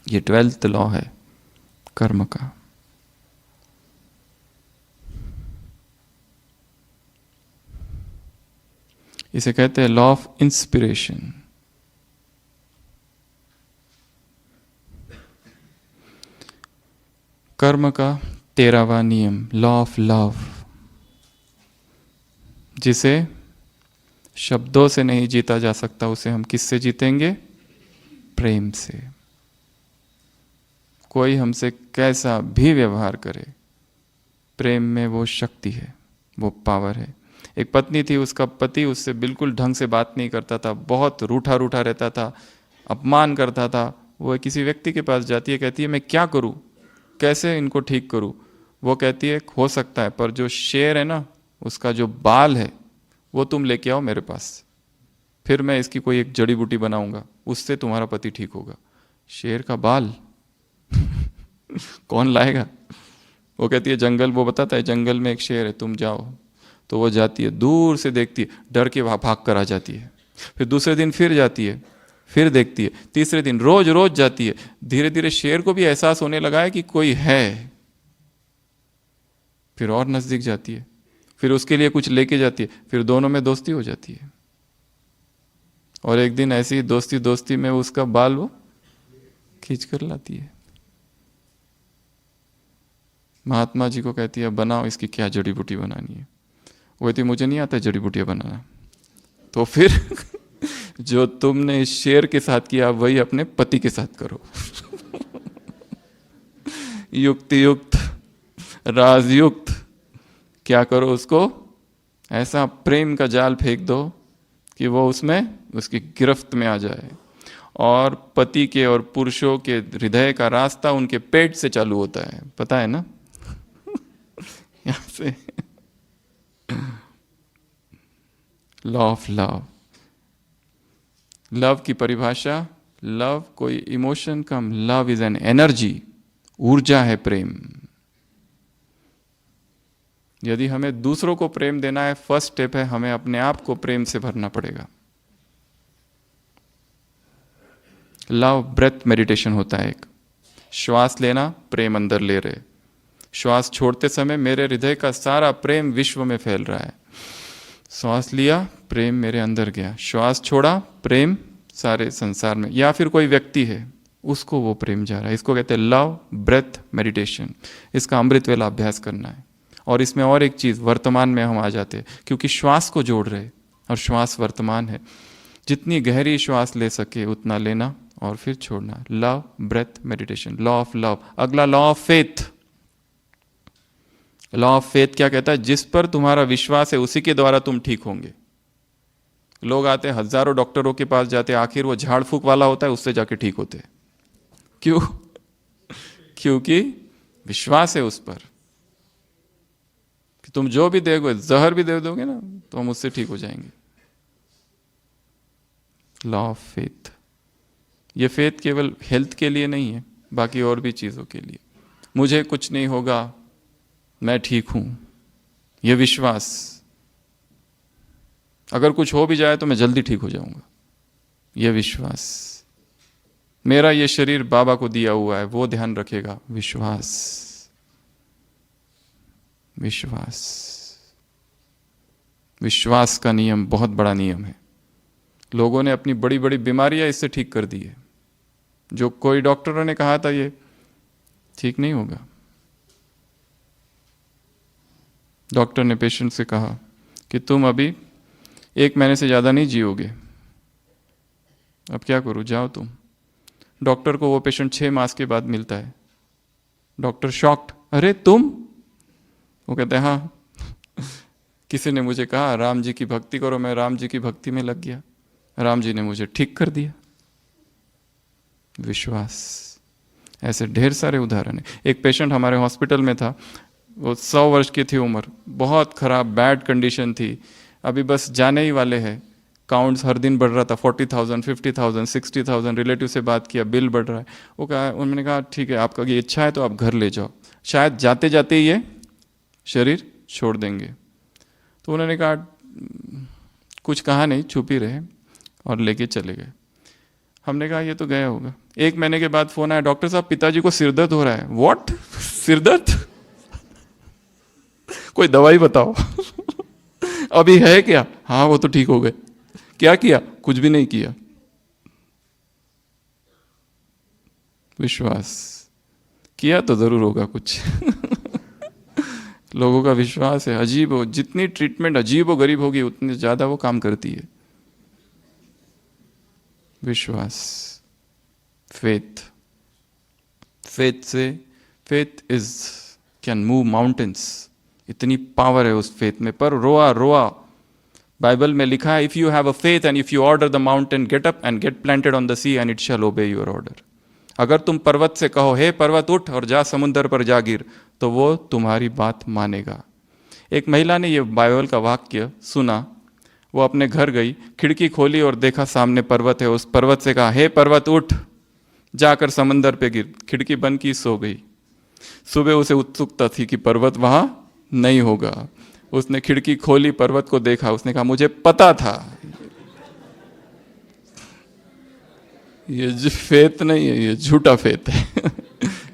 ये 12th लॉ है कर्म का। इसे कहते हैं लॉ ऑफ इंस्पिरेशन। कर्म का 13वां नियम, लॉ ऑफ लव, जिसे शब्दों से नहीं जीता जा सकता, उसे हम किससे जीतेंगे? प्रेम से। कोई हमसे कैसा भी व्यवहार करे, प्रेम में वो शक्ति है, वो पावर है। एक पत्नी थी, उसका पति उससे बिल्कुल ढंग से बात नहीं करता था, बहुत रूठा रूठा रहता था, अपमान करता था। वो किसी व्यक्ति के पास जाती है, कहती है मैं क्या करूं, कैसे इनको ठीक करूं? वो कहती है हो सकता है, पर जो शेर है ना, उसका जो बाल है वो तुम लेके आओ मेरे पास, फिर मैं इसकी कोई एक जड़ी बूटी बनाऊंगा, उससे तुम्हारा पति ठीक होगा। शेर का बाल कौन लाएगा? वो कहती है जंगल, वो बताता है जंगल में एक शेर है, तुम जाओ। तो वो जाती है, दूर से देखती है, डर के वहाँ भाग कर आ जाती है। फिर दूसरे दिन फिर जाती है, फिर देखती है, तीसरे दिन रोज रोज जाती है। धीरे धीरे शेर को भी एहसास होने लगा है कि कोई है। फिर और नजदीक जाती है, फिर उसके लिए कुछ लेके जाती है, फिर दोनों में दोस्ती हो जाती है। और एक दिन ऐसी दोस्ती दोस्ती में उसका बाल वो खींच कर लाती है। महात्मा जी को कहती है बनाओ, इसकी क्या जड़ी बूटी बनानी है? वो कहती मुझे नहीं आता जड़ी बूटियां बनाना। तो फिर जो तुमने इस शेर के साथ किया वही अपने पति के साथ करो। युक्ति युक्त, राजयुक्त क्या करो, उसको ऐसा प्रेम का जाल फेंक दो कि वो उसमें उसकी गिरफ्त में आ जाए। और पति के और पुरुषों के हृदय का रास्ता उनके पेट से चालू होता है, पता है ना? यहां से लॉ ऑफ लव। लव की परिभाषा, लव कोई emotion come, love is an energy, ऊर्जा है प्रेम। यदि हमें दूसरों को प्रेम देना है, फर्स्ट स्टेप है हमें अपने आप को प्रेम से भरना पड़ेगा। लव ब्रेथ मेडिटेशन होता है एक। श्वास लेना, प्रेम अंदर ले रहे, श्वास छोड़ते समय मेरे हृदय का सारा प्रेम विश्व में फैल रहा है। श्वास लिया, प्रेम मेरे अंदर गया, श्वास छोड़ा, प्रेम सारे संसार में। या फिर कोई व्यक्ति है, उसको वो प्रेम जा रहा है। इसको कहते हैं लव ब्रेथ मेडिटेशन। इसका अमृत वेला अभ्यास करना है। और इसमें और एक चीज, वर्तमान में हम आ जाते हैं, क्योंकि श्वास को जोड़ रहे और श्वास वर्तमान है। जितनी गहरी श्वास ले सके उतना लेना और फिर छोड़ना। Love breath meditation, law of love. अगला law of faith. Law of faith क्या कहता है? जिस पर तुम्हारा विश्वास है उसी के द्वारा तुम ठीक होंगे। लोग आते हैं, हजारों डॉक्टरों के पास जाते हैं, आखिर वो झाड़ फूक वाला होता है, उससे जाके ठीक होते हैं। क्यों? क्योंकि विश्वास है उस पर कि तुम जो भी दोगे, जहर भी दे दोगे ना, तो हम उससे ठीक हो जाएंगे। Law of faith. ये फेथ केवल हेल्थ के लिए नहीं है, बाकी और भी चीजों के लिए। मुझे कुछ नहीं होगा, मैं ठीक हूं, यह विश्वास। अगर कुछ हो भी जाए तो मैं जल्दी ठीक हो जाऊंगा, यह विश्वास। मेरा यह शरीर बाबा को दिया हुआ है, वो ध्यान रखेगा, विश्वास। विश्वास, विश्वास का नियम बहुत बड़ा नियम है। लोगों ने अपनी बड़ी बड़ी बीमारियां इससे ठीक कर दी है। जो कोई डॉक्टरों ने कहा था ये ठीक नहीं होगा, डॉक्टर ने पेशेंट से कहा कि तुम अभी 1 महीने से ज़्यादा नहीं जियोगे, अब क्या करूं, जाओ तुम। डॉक्टर को वो पेशेंट 6 मास के बाद मिलता है। डॉक्टर शॉक्ड, अरे तुम? वो कहते हैं हाँ, किसी ने मुझे कहा राम जी की भक्ति करो, मैं राम जी की भक्ति में लग गया, राम जी ने मुझे ठीक कर दिया। विश्वास। ऐसे ढेर सारे उदाहरण है। एक पेशेंट हमारे हॉस्पिटल में था, वो 100 वर्ष की थी उम्र, बहुत खराब बैड कंडीशन थी, अभी बस जाने ही वाले हैं। काउंट्स हर दिन बढ़ रहा था, 40,000, 50,000, 60,000। रिलेटिव से बात किया, बिल बढ़ रहा है। वो कहा, उन्होंने कहा ठीक है, आपका ये इच्छा है तो आप घर ले जाओ, शायद जाते जाते ही ये शरीर छोड़ देंगे। तो उन्होंने कहा, कुछ कहा नहीं, चुप ही रहे और लेके चले गए। हमने कहा ये तो गया होगा। 1 महीने के बाद फोन आया, डॉक्टर साहब पिताजी को सिरदर्द हो रहा है। व्हाट? सिरदर्द? कोई दवाई बताओ। अभी है क्या? हाँ वो तो ठीक हो गए। क्या किया? कुछ भी नहीं किया। विश्वास। किया तो जरूर होगा कुछ। लोगों का विश्वास है, अजीब हो, जितनी ट्रीटमेंट अजीब व गरीब होगी उतनी ज्यादा वो काम करती है। विश्वास, फेथ, फेथ से, faith is can move mountains, इतनी पावर है उस फेथ में। पर रोआ रोआ, बाइबल में लिखा है, if you have a faith and if you order the mountain get up and get planted on the sea and it shall obey your order. अगर तुम पर्वत से कहो, हे पर्वत उठ और जा समुद्र पर जा गिर, तो वो तुम्हारी बात मानेगा। एक महिला ने ये बाइबल का वाक्य सुना, वो अपने घर गई, खिड़की खोली और देखा सामने पर्वत है। उस पर्वत से कहा, हे पर्वत उठ, जाकर समंदर पे गिर। खिड़की बंद की, सो गई। सुबह उसे उत्सुकता थी कि पर्वत वहां नहीं होगा। उसने खिड़की खोली, पर्वत को देखा, उसने कहा, मुझे पता था। ये जो फेथ नहीं है, ये झूठा फेथ है।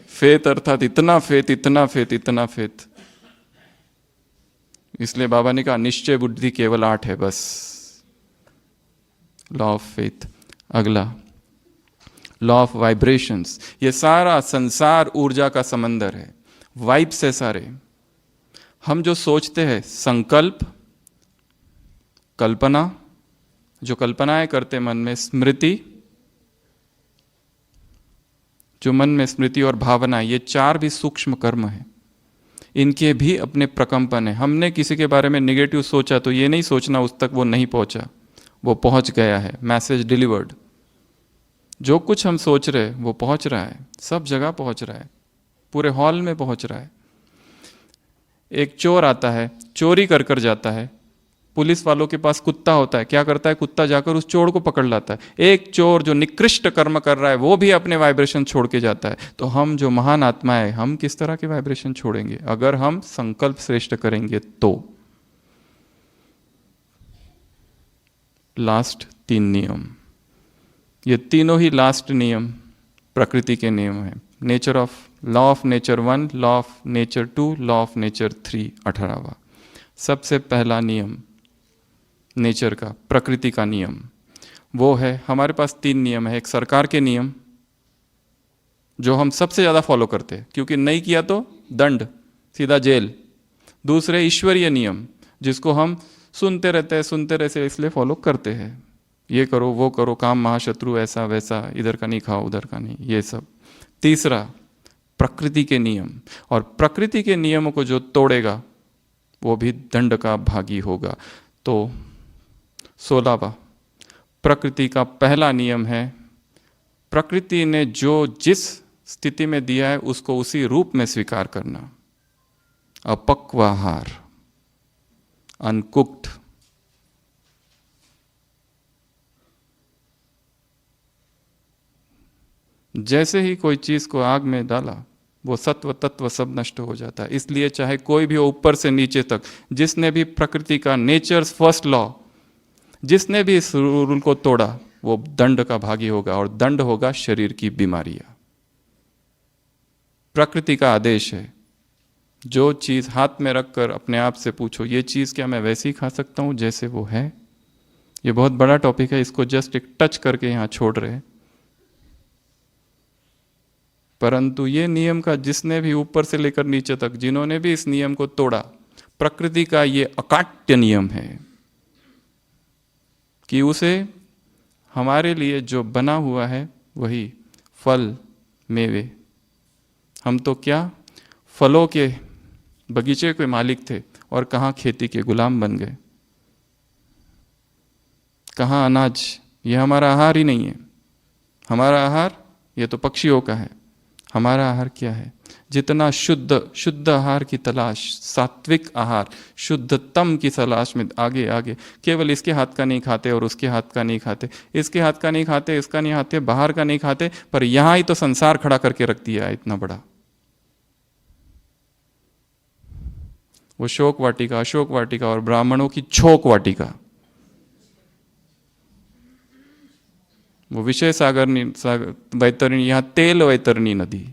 फेथ अर्थात इतना फेथ, इतना फेथ, इतना फेथ। इसलिए बाबा ने कहा, निश्चय बुद्धि केवल 8 है बस। Law of faith. अगला, लॉ ऑफ वाइब्रेशंस। ये सारा संसार ऊर्जा का समंदर है, वाइब्स है सारे। हम जो सोचते हैं, संकल्प, कल्पना, जो कल्पनाएं करते मन में, स्मृति, जो मन में स्मृति और भावना, ये 4 भी सूक्ष्म कर्म है। इनके भी अपने प्रकंपन है। हमने किसी के बारे में निगेटिव सोचा तो ये नहीं सोचना उस तक वो नहीं पहुंचा, वो पहुंच गया है, मैसेज डिलीवर्ड। जो कुछ हम सोच रहे वो पहुंच रहा है, सब जगह पहुंच रहा है, पूरे हॉल में पहुंच रहा है। एक चोर आता है, चोरी कर कर जाता है, पुलिस वालों के पास कुत्ता होता है, क्या करता है, कुत्ता जाकर उस चोर को पकड़ लाता है। एक चोर जो निकृष्ट कर्म कर रहा है वो भी अपने वाइब्रेशन छोड़ के जाता है। तो हम जो महान आत्मा है, हम किस तरह के वाइब्रेशन छोड़ेंगे? अगर हम संकल्प श्रेष्ठ करेंगे तो। लास्ट 3 नियम, ये तीनों ही लास्ट नियम प्रकृति के नियम हैं। Nature of, law of nature 1, law of nature 2, law of nature 3, 18वां। सबसे पहला नियम नेचर का, प्रकृति का नियम, वो है, हमारे पास 3 नियम है। एक सरकार के नियम जो हम सबसे ज़्यादा फॉलो करते हैं, क्योंकि नहीं किया तो दंड, सीधा जेल। दूसरे ईश्वरीय नियम, जिसको हम सुनते रहते हैं इसलिए फॉलो करते हैं, ये करो वो करो, काम महाशत्रु, ऐसा वैसा, इधर का नहीं खाओ उधर का नहीं, ये सब। तीसरा प्रकृति के नियम, और प्रकृति के नियमों को जो तोड़ेगा वो भी दंड का भागी होगा। तो 16वां प्रकृति का पहला नियम है, प्रकृति ने जो जिस स्थिति में दिया है उसको उसी रूप में स्वीकार करना। अपक्व आहार, अनकुक्ड, जैसे ही कोई चीज को आग में डाला वो सत्व तत्व सब नष्ट हो जाता है। इसलिए चाहे कोई भी हो, ऊपर से नीचे तक, जिसने भी प्रकृति का, नेचर्स फर्स्ट लॉ, जिसने भी इस रूल को तोड़ा वो दंड का भागी होगा, और दंड होगा शरीर की बीमारियां। प्रकृति का आदेश है, जो चीज हाथ में रखकर अपने आप से पूछो, ये चीज क्या मैं वैसे ही खा सकता हूं जैसे वो है? ये बहुत बड़ा टॉपिक है, इसको जस्ट एक टच करके यहां छोड़ रहे हैं। परंतु ये नियम का जिसने भी ऊपर से लेकर नीचे तक, जिन्होंने भी इस नियम को तोड़ा, प्रकृति का ये अकाट्य नियम है कि उसे हमारे लिए जो बना हुआ है वही फल मेवे, हम तो क्या फलों के बगीचे के मालिक थे और कहाँ खेती के गुलाम बन गए, कहाँ अनाज। ये हमारा आहार ही नहीं है। हमारा आहार ये तो पक्षियों का है। हमारा आहार क्या है? जितना शुद्ध आहार की तलाश, सात्विक आहार, शुद्धतम की तलाश में आगे आगे। केवल इसके हाथ का नहीं खाते और उसके हाथ का नहीं खाते, इसके हाथ का नहीं खाते, इसका नहीं खाते, बाहर का नहीं खाते, पर यहां ही तो संसार खड़ा करके रख दिया है इतना बड़ा। वो शोक वाटिका, अशोक वाटिका और ब्राह्मणों की छोक वाटिका, वो विषय सागर वैतरणी, यहाँ तेल वैतरणी नदी,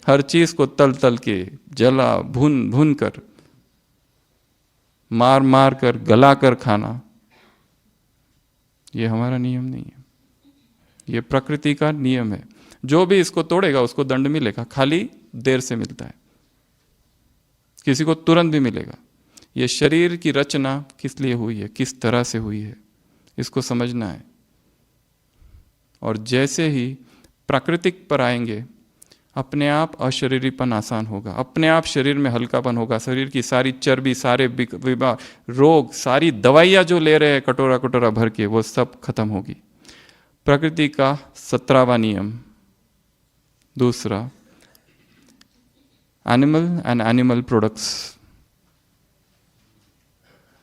हर चीज को तल तल के, जला भून भून कर, मार मार कर, गला कर खाना, ये हमारा नियम नहीं है। ये प्रकृति का नियम है। जो भी इसको तोड़ेगा उसको दंड मिलेगा। खाली देर से मिलता है, किसी को तुरंत भी मिलेगा। ये शरीर की रचना किस लिए हुई है, किस तरह से हुई है, इसको समझना है। और जैसे ही प्राकृतिक पर आएंगे, अपने आप अशरीरीपन आसान होगा, अपने आप शरीर में हल्कापन होगा, शरीर की सारी चर्बी, सारे बीमार रोग, सारी दवाइयाँ जो ले रहे हैं कटोरा कटोरा भर के, वो सब खत्म होगी। प्रकृति का 17वां नियम। दूसरा, एनिमल एंड एनिमल प्रोडक्ट्स,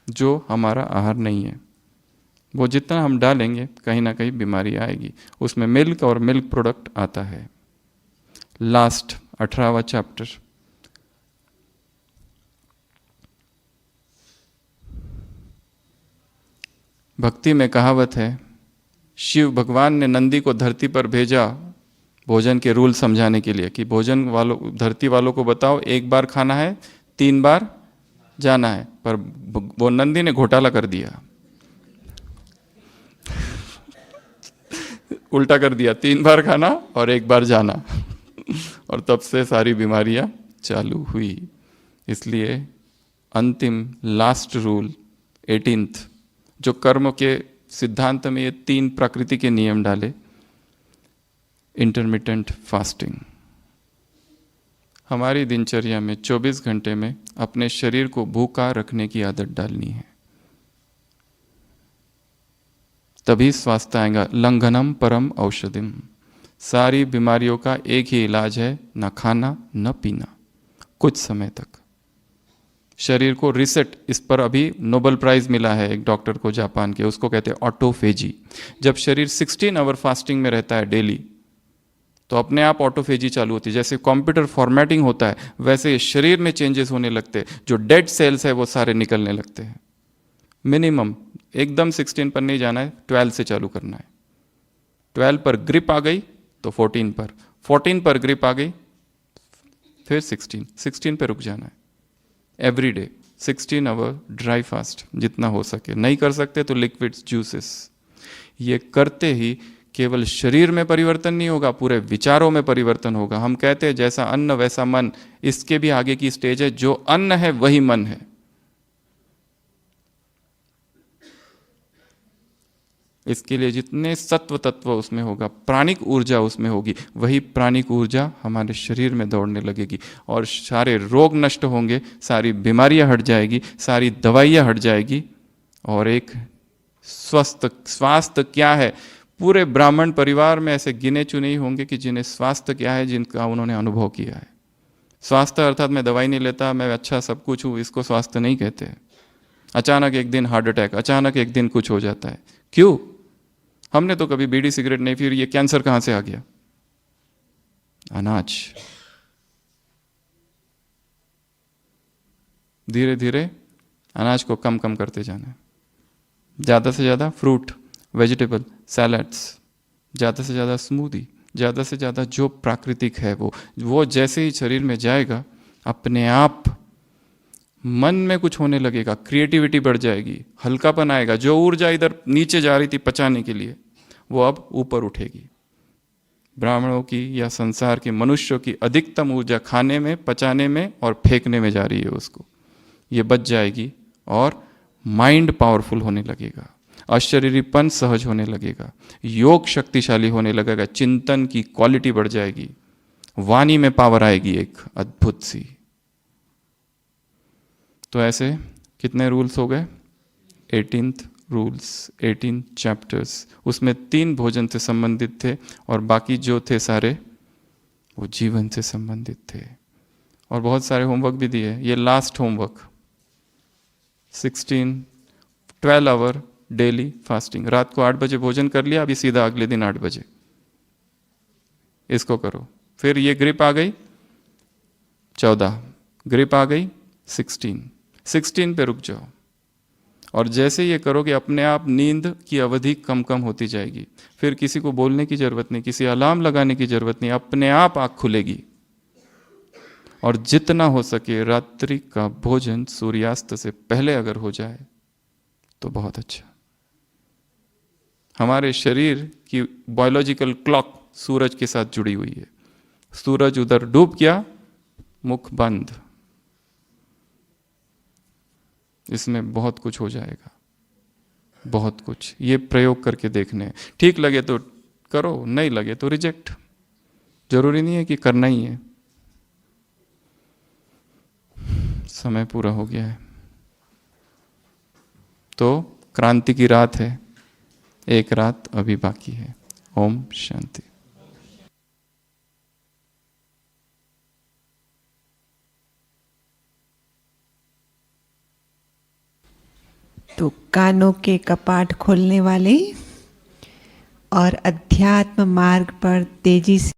जो हमारा आहार नहीं है, वो जितना हम डालेंगे कहीं ना कहीं बीमारी आएगी। उसमें मिल्क और मिल्क प्रोडक्ट आता है। लास्ट 18वां चैप्टर, भक्ति में कहावत है, शिव भगवान ने नंदी को धरती पर भेजा भोजन के रूल समझाने के लिए कि भोजन वालों, धरती वालों को बताओ 1 बार खाना है, 3 बार जाना है। पर वो नंदी ने घोटाला कर दिया, उल्टा कर दिया, 3 बार खाना और 1 बार जाना। और तब से सारी बीमारियां चालू हुई। इसलिए अंतिम लास्ट रूल 18th, जो कर्म के सिद्धांत में ये 3 प्रकृति के नियम डाले, इंटरमिटेंट फास्टिंग। हमारी दिनचर्या में 24 घंटे में अपने शरीर को भूखा रखने की आदत डालनी है, तभी स्वास्थ्य आएगा। लंघनम परम औषधिम, सारी बीमारियों का एक ही इलाज है, न खाना न पीना, कुछ समय तक शरीर को रिसेट। इस पर अभी नोबेल प्राइज मिला है एक डॉक्टर को जापान के, उसको कहते हैं ऑटोफेजी। जब शरीर 16 आवर फास्टिंग में रहता है डेली, तो अपने आप ऑटोफेजी चालू होती है। जैसे कंप्यूटर फॉर्मेटिंग होता है, वैसे शरीर में चेंजेस होने लगते हैं, जो डेड सेल्स है वो सारे निकलने लगते हैं। मिनिमम एकदम 16 पर नहीं जाना है, 12 से चालू करना है। 12 पर ग्रिप आ गई तो 14 पर, 14 पर ग्रिप आ गई फिर 16 पे रुक जाना है। Every day 16 hour dry fast जितना हो सके, नहीं कर सकते तो लिक्विड्स, जूसेस। ये करते ही केवल शरीर में परिवर्तन नहीं होगा, पूरे विचारों में परिवर्तन होगा। हम कहते हैं जैसा अन्न वैसा मन, इसके भी आगे की स्टेज है। जो अन्न है वही मन है। इसके लिए जितने सत्व तत्व उसमें होगा, प्राणिक ऊर्जा उसमें होगी, वही प्राणिक ऊर्जा हमारे शरीर में दौड़ने लगेगी और सारे रोग नष्ट होंगे, सारी बीमारियां हट जाएगी, सारी दवाइयां हट जाएगी। और एक स्वास्थ्य क्या है, पूरे ब्राह्मण परिवार में ऐसे गिने चुने ही होंगे कि जिन्हें स्वास्थ्य क्या है, जिनका उन्होंने अनुभव किया है। स्वास्थ्य अर्थात मैं दवाई नहीं लेता, मैं अच्छा सब कुछ हूँ, इसको स्वास्थ्य नहीं कहते। अचानक एक दिन हार्ट अटैक, अचानक एक दिन कुछ हो जाता है, क्यों? हमने तो कभी बीड़ी सिगरेट नहीं, फिर ये कैंसर कहां से आ गया? अनाज। धीरे धीरे अनाज को कम कम करते जाना है। ज़्यादा से ज़्यादा फ्रूट, वेजिटेबल, सैलड्स, ज़्यादा से ज़्यादा स्मूदी, ज़्यादा से ज़्यादा जो प्राकृतिक है वो जैसे ही शरीर में जाएगा, अपने आप मन में कुछ होने लगेगा, क्रिएटिविटी बढ़ जाएगी, हल्कापन आएगा। जो ऊर्जा इधर नीचे जा रही थी पचाने के लिए, वो अब ऊपर उठेगी। ब्राह्मणों की या संसार के मनुष्यों की अधिकतम ऊर्जा खाने में, पचाने में और फेंकने में जा रही है उसको। ये बच जाएगी और माइंड पावरफुल होने लगेगा, अशरीरीपन सहज होने लगेगा, योग शक्तिशाली होने लगेगा, चिंतन की क्वालिटी बढ़ जाएगी, वाणी में पावर आएगी एक अद्भुत सी। तो ऐसे कितने रूल्स हो गए? 18th rules, 18 chapters. उसमें 3 भोजन से संबंधित थे और बाकी जो थे सारे वो जीवन से संबंधित थे। और बहुत सारे होमवर्क भी दिए। ये last homework 12 hour daily fasting. रात को 8 बजे भोजन कर लिया, अभी सीधा अगले दिन 8 बजे इसको करो। फिर ये ग्रिप आ गई 14, ग्रिप आ गई 16 पे रुक जाओ। और जैसे ये करोगे अपने आप नींद की अवधि कम कम होती जाएगी। फिर किसी को बोलने की जरूरत नहीं, किसी अलार्म लगाने की जरूरत नहीं, अपने आप आँख खुलेगी। और जितना हो सके रात्रि का भोजन सूर्यास्त से पहले अगर हो जाए तो बहुत अच्छा। हमारे शरीर की बायोलॉजिकल क्लॉक सूरज के साथ जुड़ी हुई है। सूरज उधर डूब गया मुख बंद, इसमें बहुत कुछ हो जाएगा, बहुत कुछ। ये प्रयोग करके देखने, ठीक लगे तो करो, नहीं लगे तो रिजेक्ट। जरूरी नहीं है कि करना ही है। समय पूरा हो गया है, तो क्रांति की रात है, एक रात अभी बाकी है। ओम शांति। तो कानों के कपाट खोलने वाले और अध्यात्म मार्ग पर तेजी से